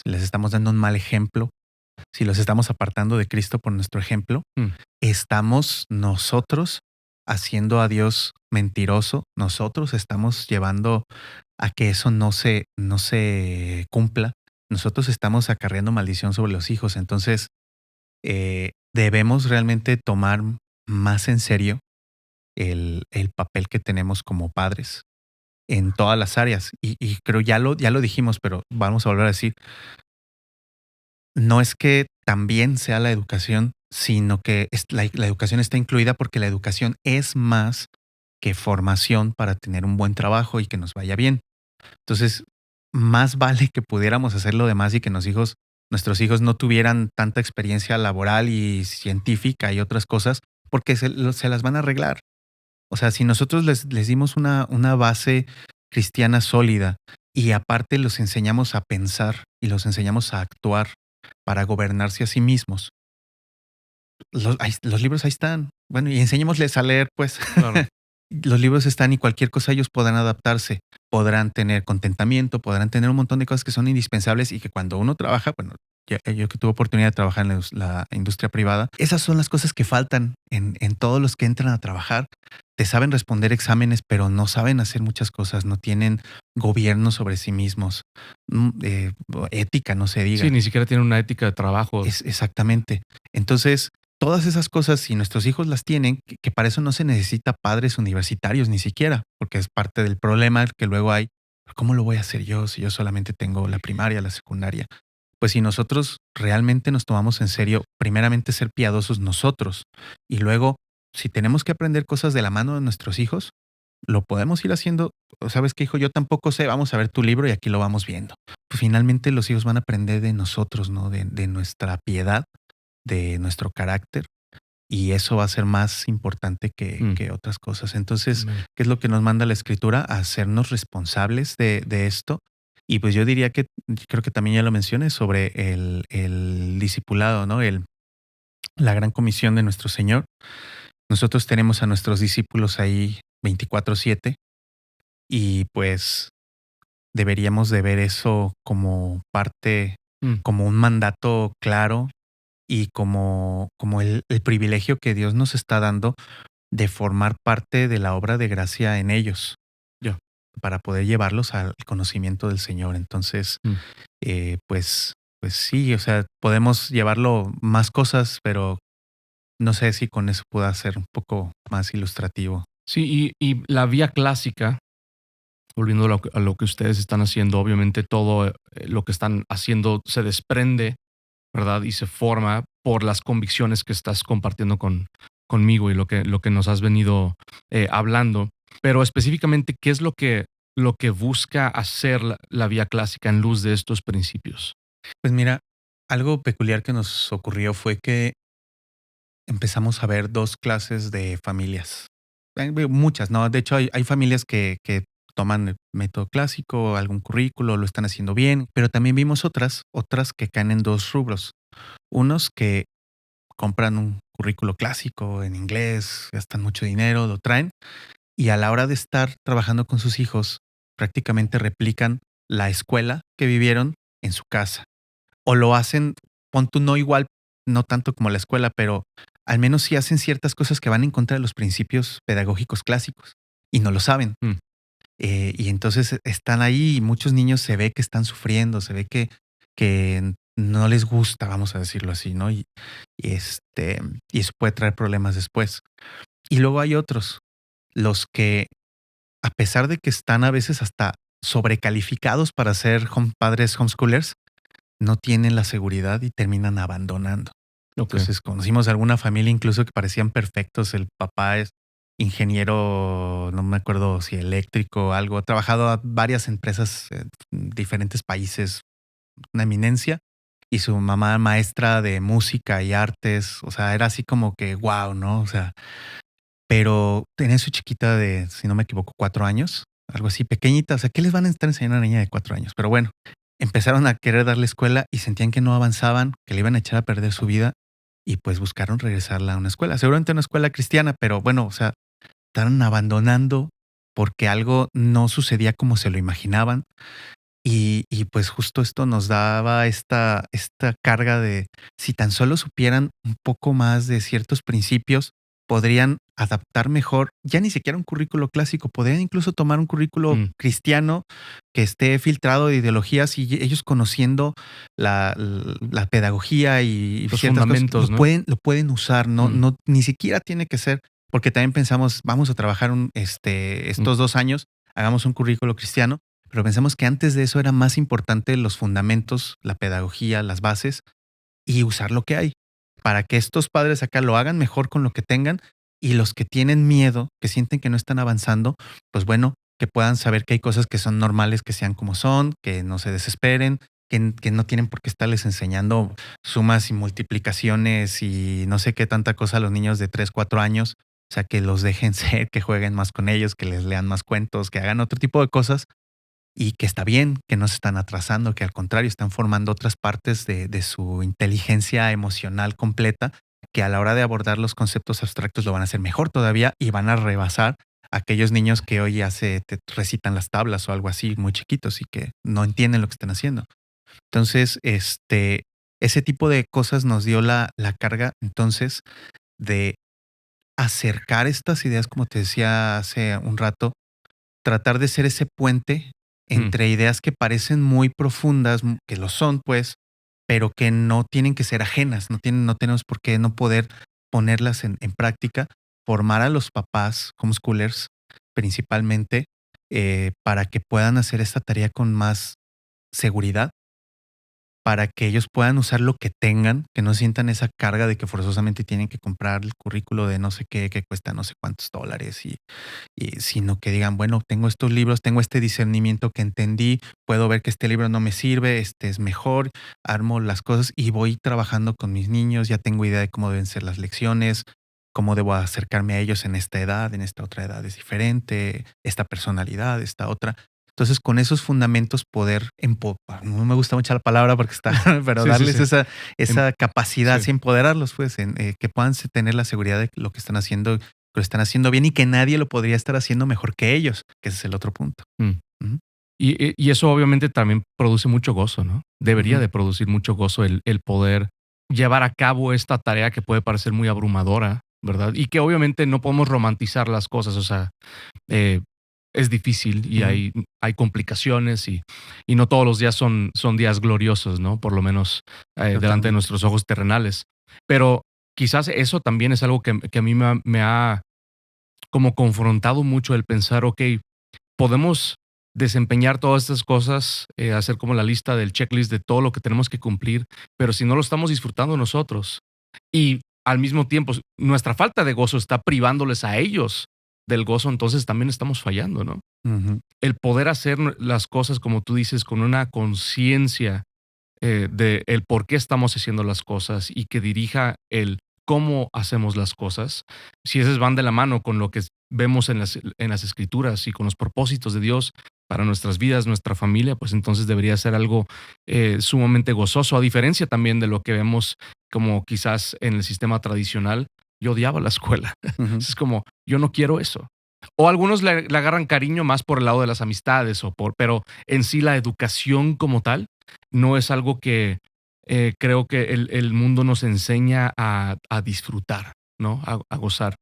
si les estamos dando un mal ejemplo, si los estamos apartando de Cristo por nuestro ejemplo, Mm. estamos nosotros haciendo a Dios mentiroso, nosotros estamos llevando a que eso no se cumpla, nosotros estamos acarreando maldición sobre los hijos. Entonces, debemos realmente tomar más en serio el papel que tenemos como padres en todas las áreas. Y creo ya lo dijimos, pero vamos a volver a decir, no es que también sea la educación, sino que la educación está incluida porque la educación es más que formación para tener un buen trabajo y que nos vaya bien. Entonces, más vale que pudiéramos hacer lo demás y que nuestros hijos no tuvieran tanta experiencia laboral y científica y otras cosas, porque se las van a arreglar. O sea, si nosotros les dimos una base cristiana sólida y aparte los enseñamos a pensar y los enseñamos a actuar para gobernarse a sí mismos, los libros ahí están. Bueno, y enseñémosles a leer, pues. Claro. Los libros están y cualquier cosa ellos podrán adaptarse, podrán tener contentamiento, podrán tener un montón de cosas que son indispensables y que cuando uno trabaja, bueno, yo que tuve oportunidad de trabajar en la industria privada, esas son las cosas que faltan en todos los que entran a trabajar. Te saben responder exámenes, pero no saben hacer muchas cosas, no tienen gobierno sobre sí mismos, ética, no se diga. Sí, ni siquiera tiene una ética de trabajo. Exactamente. Entonces, todas esas cosas, si nuestros hijos las tienen, que para eso no se necesita padres universitarios ni siquiera, porque es parte del problema que luego hay. ¿Cómo lo voy a hacer yo si yo solamente tengo la primaria, la secundaria? Pues si nosotros realmente nos tomamos en serio, primeramente ser piadosos nosotros y luego, si tenemos que aprender cosas de la mano de nuestros hijos, lo podemos ir haciendo. ¿Sabes qué, hijo? Yo tampoco sé, vamos a ver tu libro y aquí lo vamos viendo. Pues finalmente los hijos van a aprender de nosotros, ¿no? De nuestra piedad, de nuestro carácter, y eso va a ser más importante que otras cosas. Entonces, Amén. ¿qué es lo que nos manda la Escritura? A hacernos responsables de esto. Y pues yo diría que, creo que también ya lo mencioné, sobre el discipulado, ¿no? La gran comisión de nuestro Señor. Nosotros tenemos a nuestros discípulos ahí 24/7 y pues deberíamos de ver eso como parte, Mm. como un mandato claro y como el privilegio que Dios nos está dando de formar parte de la obra de gracia en ellos, Ya. para poder llevarlos al conocimiento del Señor. Entonces, Mm. pues sí, o sea, podemos llevarlo más cosas, pero no sé si con eso pueda ser un poco más ilustrativo. Sí, y la vía clásica, volviendo a lo que ustedes están haciendo, obviamente todo lo que están haciendo se desprende, ¿verdad? Y se forma por las convicciones que estás compartiendo conmigo y lo que nos has venido hablando. Pero específicamente, ¿qué es lo que busca hacer la vía clásica en luz de estos principios? Pues mira, algo peculiar que nos ocurrió fue que empezamos a ver 2 clases de familias. Muchas, ¿no? De hecho, hay familias que toman el método clásico, algún currículo, lo están haciendo bien, pero también vimos otras que caen en 2 rubros. Unos que compran un currículo clásico en inglés, gastan mucho dinero, lo traen, y a la hora de estar trabajando con sus hijos, prácticamente replican la escuela que vivieron en su casa. O lo hacen, pon tú, no igual, no tanto como la escuela, pero al menos sí hacen ciertas cosas que van en contra de los principios pedagógicos clásicos y no lo saben. Mm. Y entonces están ahí y muchos niños se ve que están sufriendo, se ve que no les gusta, vamos a decirlo así, ¿no? Y eso puede traer problemas después. Y luego hay otros, los que, a pesar de que están a veces hasta sobrecalificados para ser padres homeschoolers, no tienen la seguridad y terminan abandonando. Ok. Entonces conocimos alguna familia incluso que parecían perfectos. El papá es ingeniero, no me acuerdo si eléctrico o algo, ha trabajado a varias empresas en diferentes países, una eminencia, y su mamá maestra de música y artes, o sea, era así como que wow, ¿no? O sea, pero tenía su chiquita de, si no me equivoco, 4 años, algo así, pequeñita. O sea, ¿qué les van a estar enseñando a una niña de 4 años? Pero bueno, empezaron a querer darle escuela y sentían que no avanzaban, que le iban a echar a perder su vida y pues buscaron regresarla a una escuela, seguramente una escuela cristiana, pero bueno, o sea, estaban abandonando porque algo no sucedía como se lo imaginaban. Y pues justo esto nos daba esta carga de si tan solo supieran un poco más de ciertos principios, podrían adaptar mejor, ya ni siquiera un currículo clásico, podrían incluso tomar un currículo Mm. cristiano que esté filtrado de ideologías y ellos conociendo la pedagogía y Los ciertas cosas, fundamentos, ¿no? lo pueden usar, no, Mm, no, ni siquiera tiene que ser, porque también pensamos, vamos a trabajar mm, estos 2 años, hagamos un currículo cristiano, pero pensamos que antes de eso era más importante los fundamentos, la pedagogía, las bases y usar lo que hay para que estos padres acá lo hagan mejor con lo que tengan y los que tienen miedo, que sienten que no están avanzando, pues bueno, que puedan saber que hay cosas que son normales, que sean como son, que no se desesperen, que no tienen por qué estarles enseñando sumas y multiplicaciones y no sé qué tanta cosa a los niños de 3 4 años. O sea, que los dejen ser, que jueguen más con ellos, que les lean más cuentos, que hagan otro tipo de cosas y que está bien, que no se están atrasando, que al contrario están formando otras partes de su inteligencia emocional completa, que a la hora de abordar los conceptos abstractos lo van a hacer mejor todavía y van a rebasar a aquellos niños que hoy ya te recitan las tablas o algo así muy chiquitos y que no entienden lo que están haciendo. Entonces, ese tipo de cosas nos dio la carga entonces de acercar estas ideas, como te decía hace un rato, tratar de ser ese puente mm. entre ideas que parecen muy profundas, que lo son, pues, pero que no tienen que ser ajenas, no tenemos por qué no poder ponerlas en práctica, formar a los papás, homeschoolers, principalmente, para que puedan hacer esta tarea con más seguridad para que ellos puedan usar lo que tengan, que no sientan esa carga de que forzosamente tienen que comprar el currículo de no sé qué, que cuesta no sé cuántos dólares y sino que digan, bueno, tengo estos libros, tengo este discernimiento que entendí, puedo ver que este libro no me sirve, este es mejor, armo las cosas y voy trabajando con mis niños, ya tengo idea de cómo deben ser las lecciones, cómo debo acercarme a ellos en esta edad, en esta otra edad es diferente, esta personalidad, esta otra. Entonces, con esos fundamentos poder no me gusta mucho la palabra porque está, pero Sí, sí, darles sí. Em, esa capacidad, sí. sí, empoderarlos, pues, que puedan tener la seguridad de que lo que están haciendo, que lo están haciendo bien y que nadie lo podría estar haciendo mejor que ellos, que ese es el otro punto. Mm. Ujú, Y eso obviamente también produce mucho gozo, ¿no? Debería ujú, de producir mucho gozo el poder llevar a cabo esta tarea que puede parecer muy abrumadora, ¿verdad? Y que obviamente no podemos romantizar las cosas, o sea, eh, es difícil y ujú, hay complicaciones y no todos los días son días gloriosos, ¿no? Por lo menos delante de totalmente. nuestros ojos terrenales. Pero quizás eso también es algo que a mí me ha como confrontado mucho el pensar, ok, podemos desempeñar todas estas cosas, hacer como la lista del checklist de todo lo que tenemos que cumplir, pero si no lo estamos disfrutando nosotros y al mismo tiempo nuestra falta de gozo está privándoles a ellos del gozo, entonces también estamos fallando, ¿no? Ujú, El poder hacer las cosas, como tú dices, con una conciencia de el por qué estamos haciendo las cosas y que dirija el cómo hacemos las cosas, si esas van de la mano con lo que vemos en las escrituras y con los propósitos de Dios para nuestras vidas, nuestra familia, pues entonces debería ser algo sumamente gozoso, a diferencia también de lo que vemos como quizás en el sistema tradicional. Yo odiaba la escuela. ujú. Es como, yo no quiero eso. O algunos le agarran cariño más por el lado de las amistades, pero en sí la educación como tal no es algo que creo que el mundo nos enseña a disfrutar, ¿no? A gozar.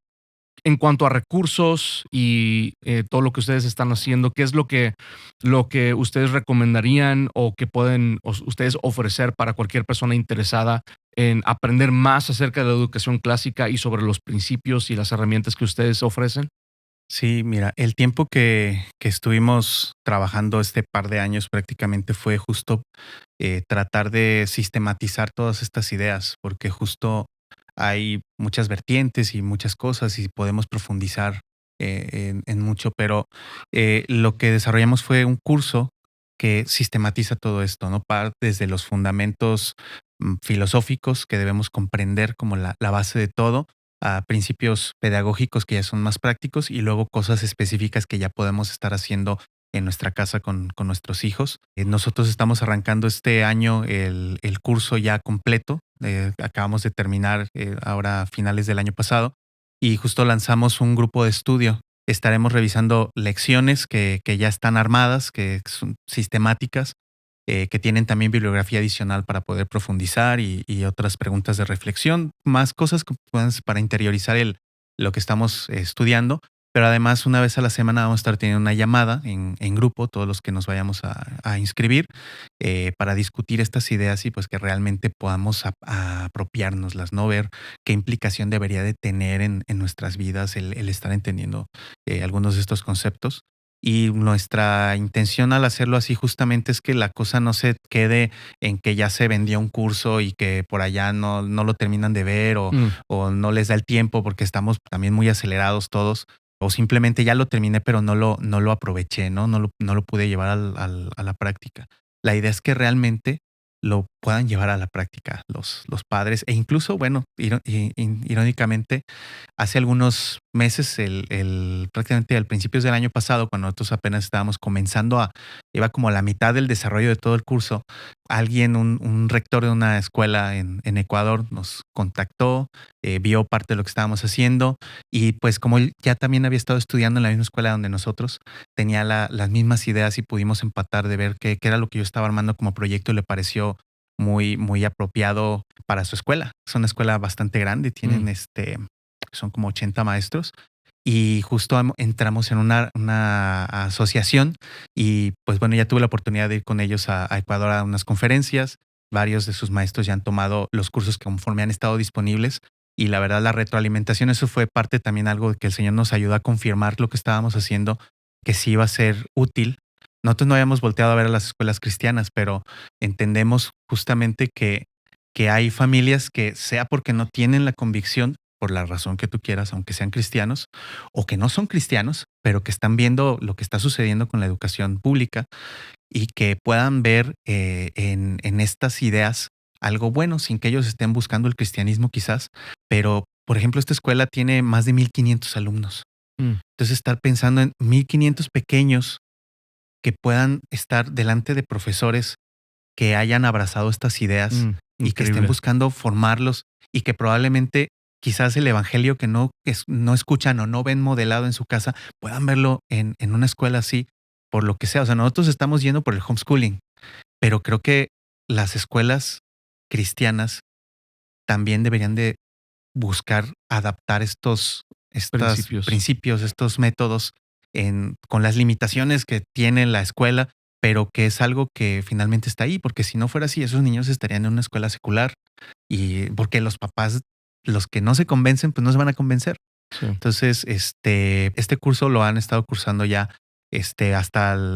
En cuanto a recursos y todo lo que ustedes están haciendo, ¿qué es lo que ustedes recomendarían o que pueden ustedes ofrecer para cualquier persona interesada en aprender más acerca de la educación clásica y sobre los principios y las herramientas que ustedes ofrecen? Sí, mira, el tiempo que estuvimos trabajando este par de años prácticamente fue justo tratar de sistematizar todas estas ideas, porque justo hay muchas vertientes y muchas cosas y podemos profundizar en mucho, pero lo que desarrollamos fue un curso que sistematiza todo esto, ¿no? Desde los fundamentos filosóficos que debemos comprender como la base de todo, a principios pedagógicos que ya son más prácticos y luego cosas específicas que ya podemos estar haciendo en nuestra casa con nuestros hijos. Nosotros estamos arrancando este año el curso ya completo. Acabamos de terminar ahora a finales del año pasado y justo lanzamos un grupo de estudio. Estaremos revisando lecciones que ya están armadas, que son sistemáticas, que tienen también bibliografía adicional para poder profundizar y otras preguntas de reflexión, más cosas que para interiorizar lo que estamos estudiando. Pero además, una vez a la semana vamos a estar teniendo una llamada en grupo, todos los que nos vayamos a inscribir, para discutir estas ideas y pues que realmente podamos a apropiárnoslas, ¿no? Ver qué implicación debería de tener en nuestras vidas el estar entendiendo algunos de estos conceptos. Y nuestra intención al hacerlo así justamente es que la cosa no se quede en que ya se vendió un curso y que por allá no lo terminan de ver o no les da el tiempo porque estamos también muy acelerados todos o simplemente ya lo terminé pero no lo aproveché, ¿no? No lo pude llevar a la práctica. La idea es que realmente lo puedan llevar a la práctica los padres e incluso, bueno, irónicamente, hace algunos meses, prácticamente al principios del año pasado, cuando nosotros apenas estábamos comenzando iba como a la mitad del desarrollo de todo el curso, un rector de una escuela en Ecuador nos contactó, vio parte de lo que estábamos haciendo y pues como él ya también había estado estudiando en la misma escuela donde nosotros, tenía las mismas ideas y pudimos empatar de ver qué era lo que yo estaba armando como proyecto y le pareció muy, muy apropiado para su escuela. Es una escuela bastante grande, tienen son como 80 maestros y justo entramos en una asociación y pues bueno, ya tuve la oportunidad de ir con ellos a Ecuador a unas conferencias. Varios de sus maestros ya han tomado los cursos que conforme han estado disponibles y la verdad la retroalimentación, eso fue parte también algo de que el Señor nos ayudó a confirmar lo que estábamos haciendo, que sí iba a ser útil. Nosotros no habíamos volteado a ver a las escuelas cristianas, pero entendemos justamente que hay familias que sea porque no tienen la convicción por la razón que tú quieras, aunque sean cristianos, o que no son cristianos, pero que están viendo lo que está sucediendo con la educación pública y que puedan ver en estas ideas algo bueno, sin que ellos estén buscando el cristianismo quizás, pero por ejemplo esta escuela tiene más de 1,500 alumnos. Entonces estar pensando en 1,500 pequeños que puedan estar delante de profesores que hayan abrazado estas ideas y que estén buscando formarlos y que probablemente quizás el evangelio que no escuchan o no ven modelado en su casa, puedan verlo en una escuela así, por lo que sea. O sea, nosotros estamos yendo por el homeschooling, pero creo que las escuelas cristianas también deberían de buscar adaptar estos principios, estos métodos con las limitaciones que tiene la escuela, pero que es algo que finalmente está ahí, porque si no fuera así, esos niños estarían en una escuela secular y porque los papás, los que no se convencen, pues no se van a convencer. Sí. Entonces, este curso lo han estado cursando ya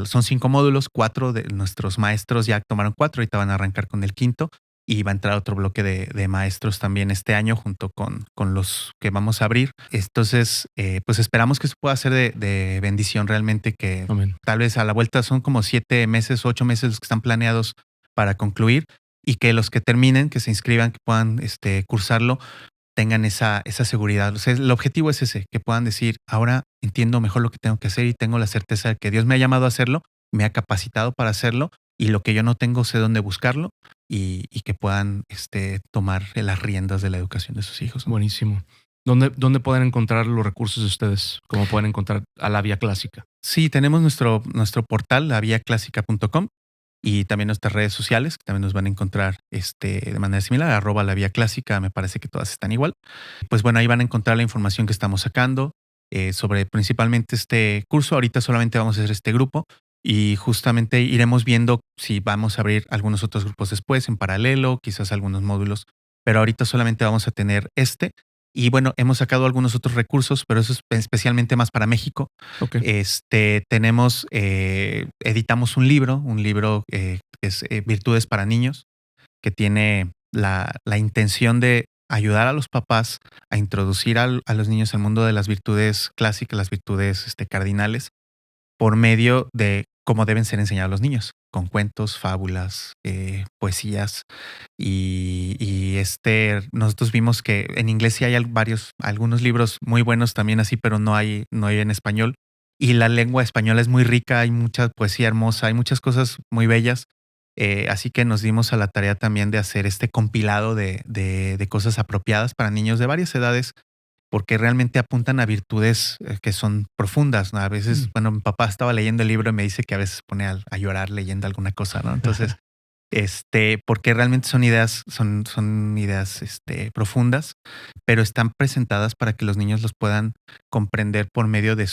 son 5 módulos, 4 de nuestros maestros ya tomaron 4, ahorita van a arrancar con el quinto y va a entrar otro bloque de maestros también este año junto con los que vamos a abrir. Entonces, pues esperamos que eso pueda ser de bendición realmente, que Amén. Tal vez a la vuelta son como 7 meses, 8 meses los que están planeados para concluir y que los que terminen, que se inscriban, que puedan cursarlo, tengan esa seguridad. O sea, el objetivo es ese, que puedan decir, ahora entiendo mejor lo que tengo que hacer y tengo la certeza de que Dios me ha llamado a hacerlo, me ha capacitado para hacerlo y lo que yo no tengo sé dónde buscarlo y que puedan tomar las riendas de la educación de sus hijos, ¿no? Buenísimo. ¿Dónde pueden encontrar los recursos de ustedes? ¿Cómo pueden encontrar a La Vía Clásica? Sí, tenemos nuestro portal, laviaclásica.com y también nuestras redes sociales, que también nos van a encontrar de manera similar, @laviaclásica, me parece que todas están igual. Pues bueno, ahí van a encontrar la información que estamos sacando sobre principalmente este curso. Ahorita solamente vamos a hacer este grupo y justamente iremos viendo si vamos a abrir algunos otros grupos después en paralelo, quizás algunos módulos, pero ahorita solamente vamos a tener este. Y bueno, hemos sacado algunos otros recursos, pero eso es especialmente más para México. Okay. Editamos un libro que es Virtudes para Niños, que tiene la intención de ayudar a los papás a introducir a los niños al mundo de las virtudes clásicas, las virtudes cardinales, por medio de cómo deben ser enseñados los niños. con cuentos, fábulas, poesías. Y nosotros vimos que en inglés sí hay algunos libros muy buenos también así, pero no hay en español. Y la lengua española es muy rica, hay mucha poesía hermosa, hay muchas cosas muy bellas. Así que nos dimos a la tarea también de hacer este compilado de cosas apropiadas para niños de varias edades, porque realmente apuntan a virtudes que son profundas, ¿no? A veces, bueno, mi papá estaba leyendo el libro y me dice que a veces pone a llorar leyendo alguna cosa, ¿no? Entonces, porque realmente son ideas profundas, pero están presentadas para que los niños los puedan comprender por medio de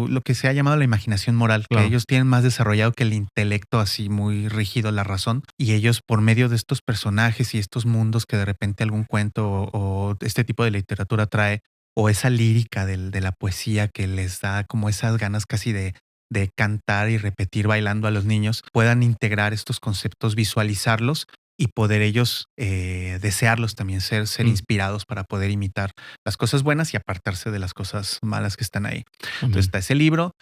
lo que se ha llamado la imaginación moral, Claro. que ellos tienen más desarrollado que el intelecto así muy rígido, la razón, y ellos por medio de estos personajes y estos mundos que de repente algún cuento o este tipo de literatura trae, o esa lírica de la poesía que les da como esas ganas casi de cantar y repetir bailando a los niños, puedan integrar estos conceptos, visualizarlos y poder ellos desearlos también, ser inspirados para poder imitar las cosas buenas y apartarse de las cosas malas que están ahí. Entonces está ese libro.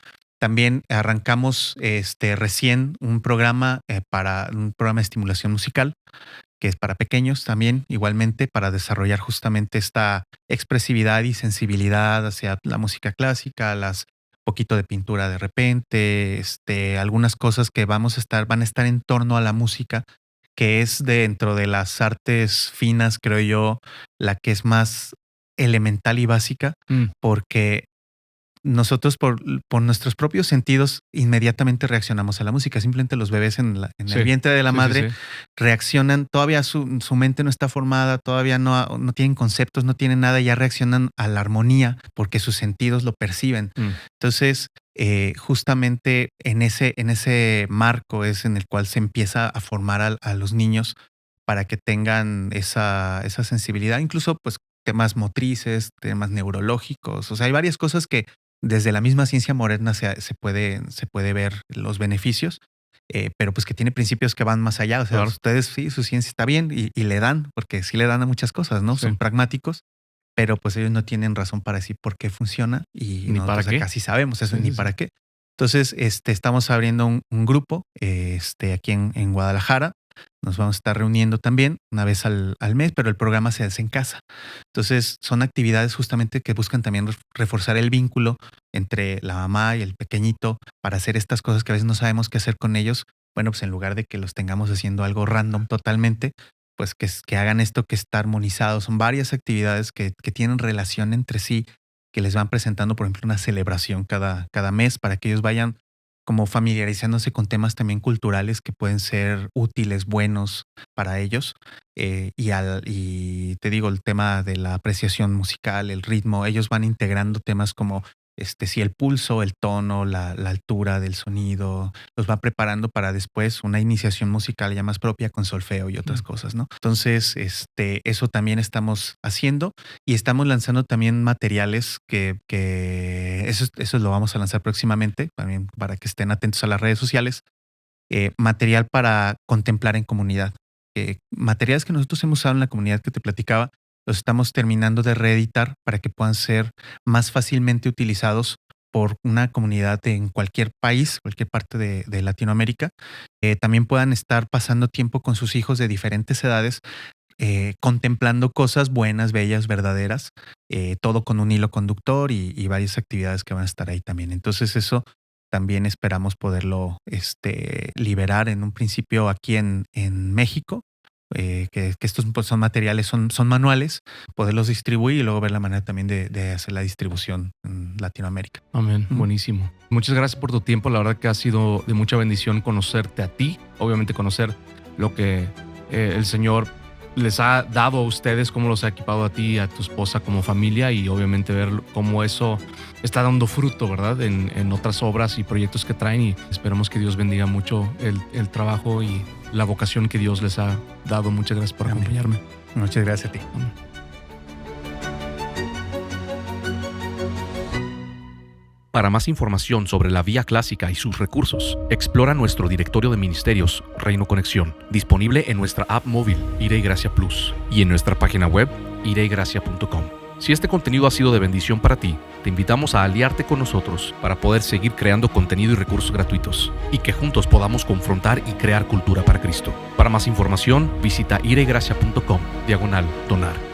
También arrancamos recién un programa de estimulación musical, que es para pequeños también, igualmente, para desarrollar justamente esta expresividad y sensibilidad hacia la música clásica, poquito de pintura de repente, algunas cosas que van a estar en torno a la música, que es dentro de las artes finas, creo yo, la que es más elemental y básica, porque nosotros por nuestros propios sentidos inmediatamente reaccionamos a la música. Simplemente los bebés en el vientre de la madre reaccionan, todavía su mente no está formada, todavía no tienen conceptos, no tienen nada, ya reaccionan a la armonía porque sus sentidos lo perciben. Entonces, justamente en ese marco es en el cual se empieza a formar a los niños para que tengan esa sensibilidad, incluso pues temas motrices, temas neurológicos. O sea, hay varias cosas que desde la misma ciencia moderna se puede ver los beneficios, pero pues que tiene principios que van más allá. O sea, Claro. ustedes sí, su ciencia está bien y le dan, porque sí le dan a muchas cosas, ¿no? Sí. Son pragmáticos, pero pues ellos no tienen razón para decir por qué funciona y Ni nosotros para qué. acá sí sabemos eso, Sí, ni sí, para sí. qué. Entonces, estamos abriendo un grupo aquí en Guadalajara. Nos vamos a estar reuniendo también una vez al mes, pero el programa se hace en casa. Entonces, son actividades justamente que buscan también reforzar el vínculo entre la mamá y el pequeñito para hacer estas cosas que a veces no sabemos qué hacer con ellos. Bueno, pues en lugar de que los tengamos haciendo algo random totalmente, pues que hagan esto que está armonizado. Son varias actividades que tienen relación entre sí, que les van presentando, por ejemplo, una celebración cada mes para que ellos vayan como familiarizándose con temas también culturales que pueden ser útiles, buenos para ellos. Y te digo, el tema de la apreciación musical, el ritmo, ellos van integrando temas como sí, el pulso, el tono, la altura del sonido, los va preparando para después una iniciación musical ya más propia con solfeo y otras cosas, ¿no? Entonces, eso también estamos haciendo y estamos lanzando también materiales que eso lo vamos a lanzar próximamente, también para que estén atentos a las redes sociales. Material para contemplar en comunidad. Materiales que nosotros hemos usado en la comunidad que te platicaba, los estamos terminando de reeditar para que puedan ser más fácilmente utilizados por una comunidad en cualquier país, cualquier parte de Latinoamérica. También puedan estar pasando tiempo con sus hijos de diferentes edades, contemplando cosas buenas, bellas, verdaderas, todo con un hilo conductor y varias actividades que van a estar ahí también. Entonces eso también esperamos poderlo liberar en un principio aquí en México, que estos pues, son materiales, son manuales, poderlos distribuir y luego ver la manera también de hacer la distribución en Latinoamérica. Amén, buenísimo. Muchas gracias por tu tiempo, la verdad que ha sido de mucha bendición conocerte a ti, obviamente conocer lo que el Señor les ha dado a ustedes, cómo los ha equipado a ti, a tu esposa como familia y obviamente ver cómo eso está dando fruto, ¿verdad? En otras obras y proyectos que traen y esperemos que Dios bendiga mucho el trabajo y la vocación que Dios les ha dado. Muchas gracias por acompañarme. Muchas gracias a ti. Amén. Para más información sobre la Vía Clásica y sus recursos, explora nuestro directorio de ministerios Reino Conexión, disponible en nuestra app móvil Ira y Gracia Plus y en nuestra página web iraygracia.com. Si este contenido ha sido de bendición para ti, te invitamos a aliarte con nosotros para poder seguir creando contenido y recursos gratuitos y que juntos podamos confrontar y crear cultura para Cristo. Para más información, visita iregracia.com/donar.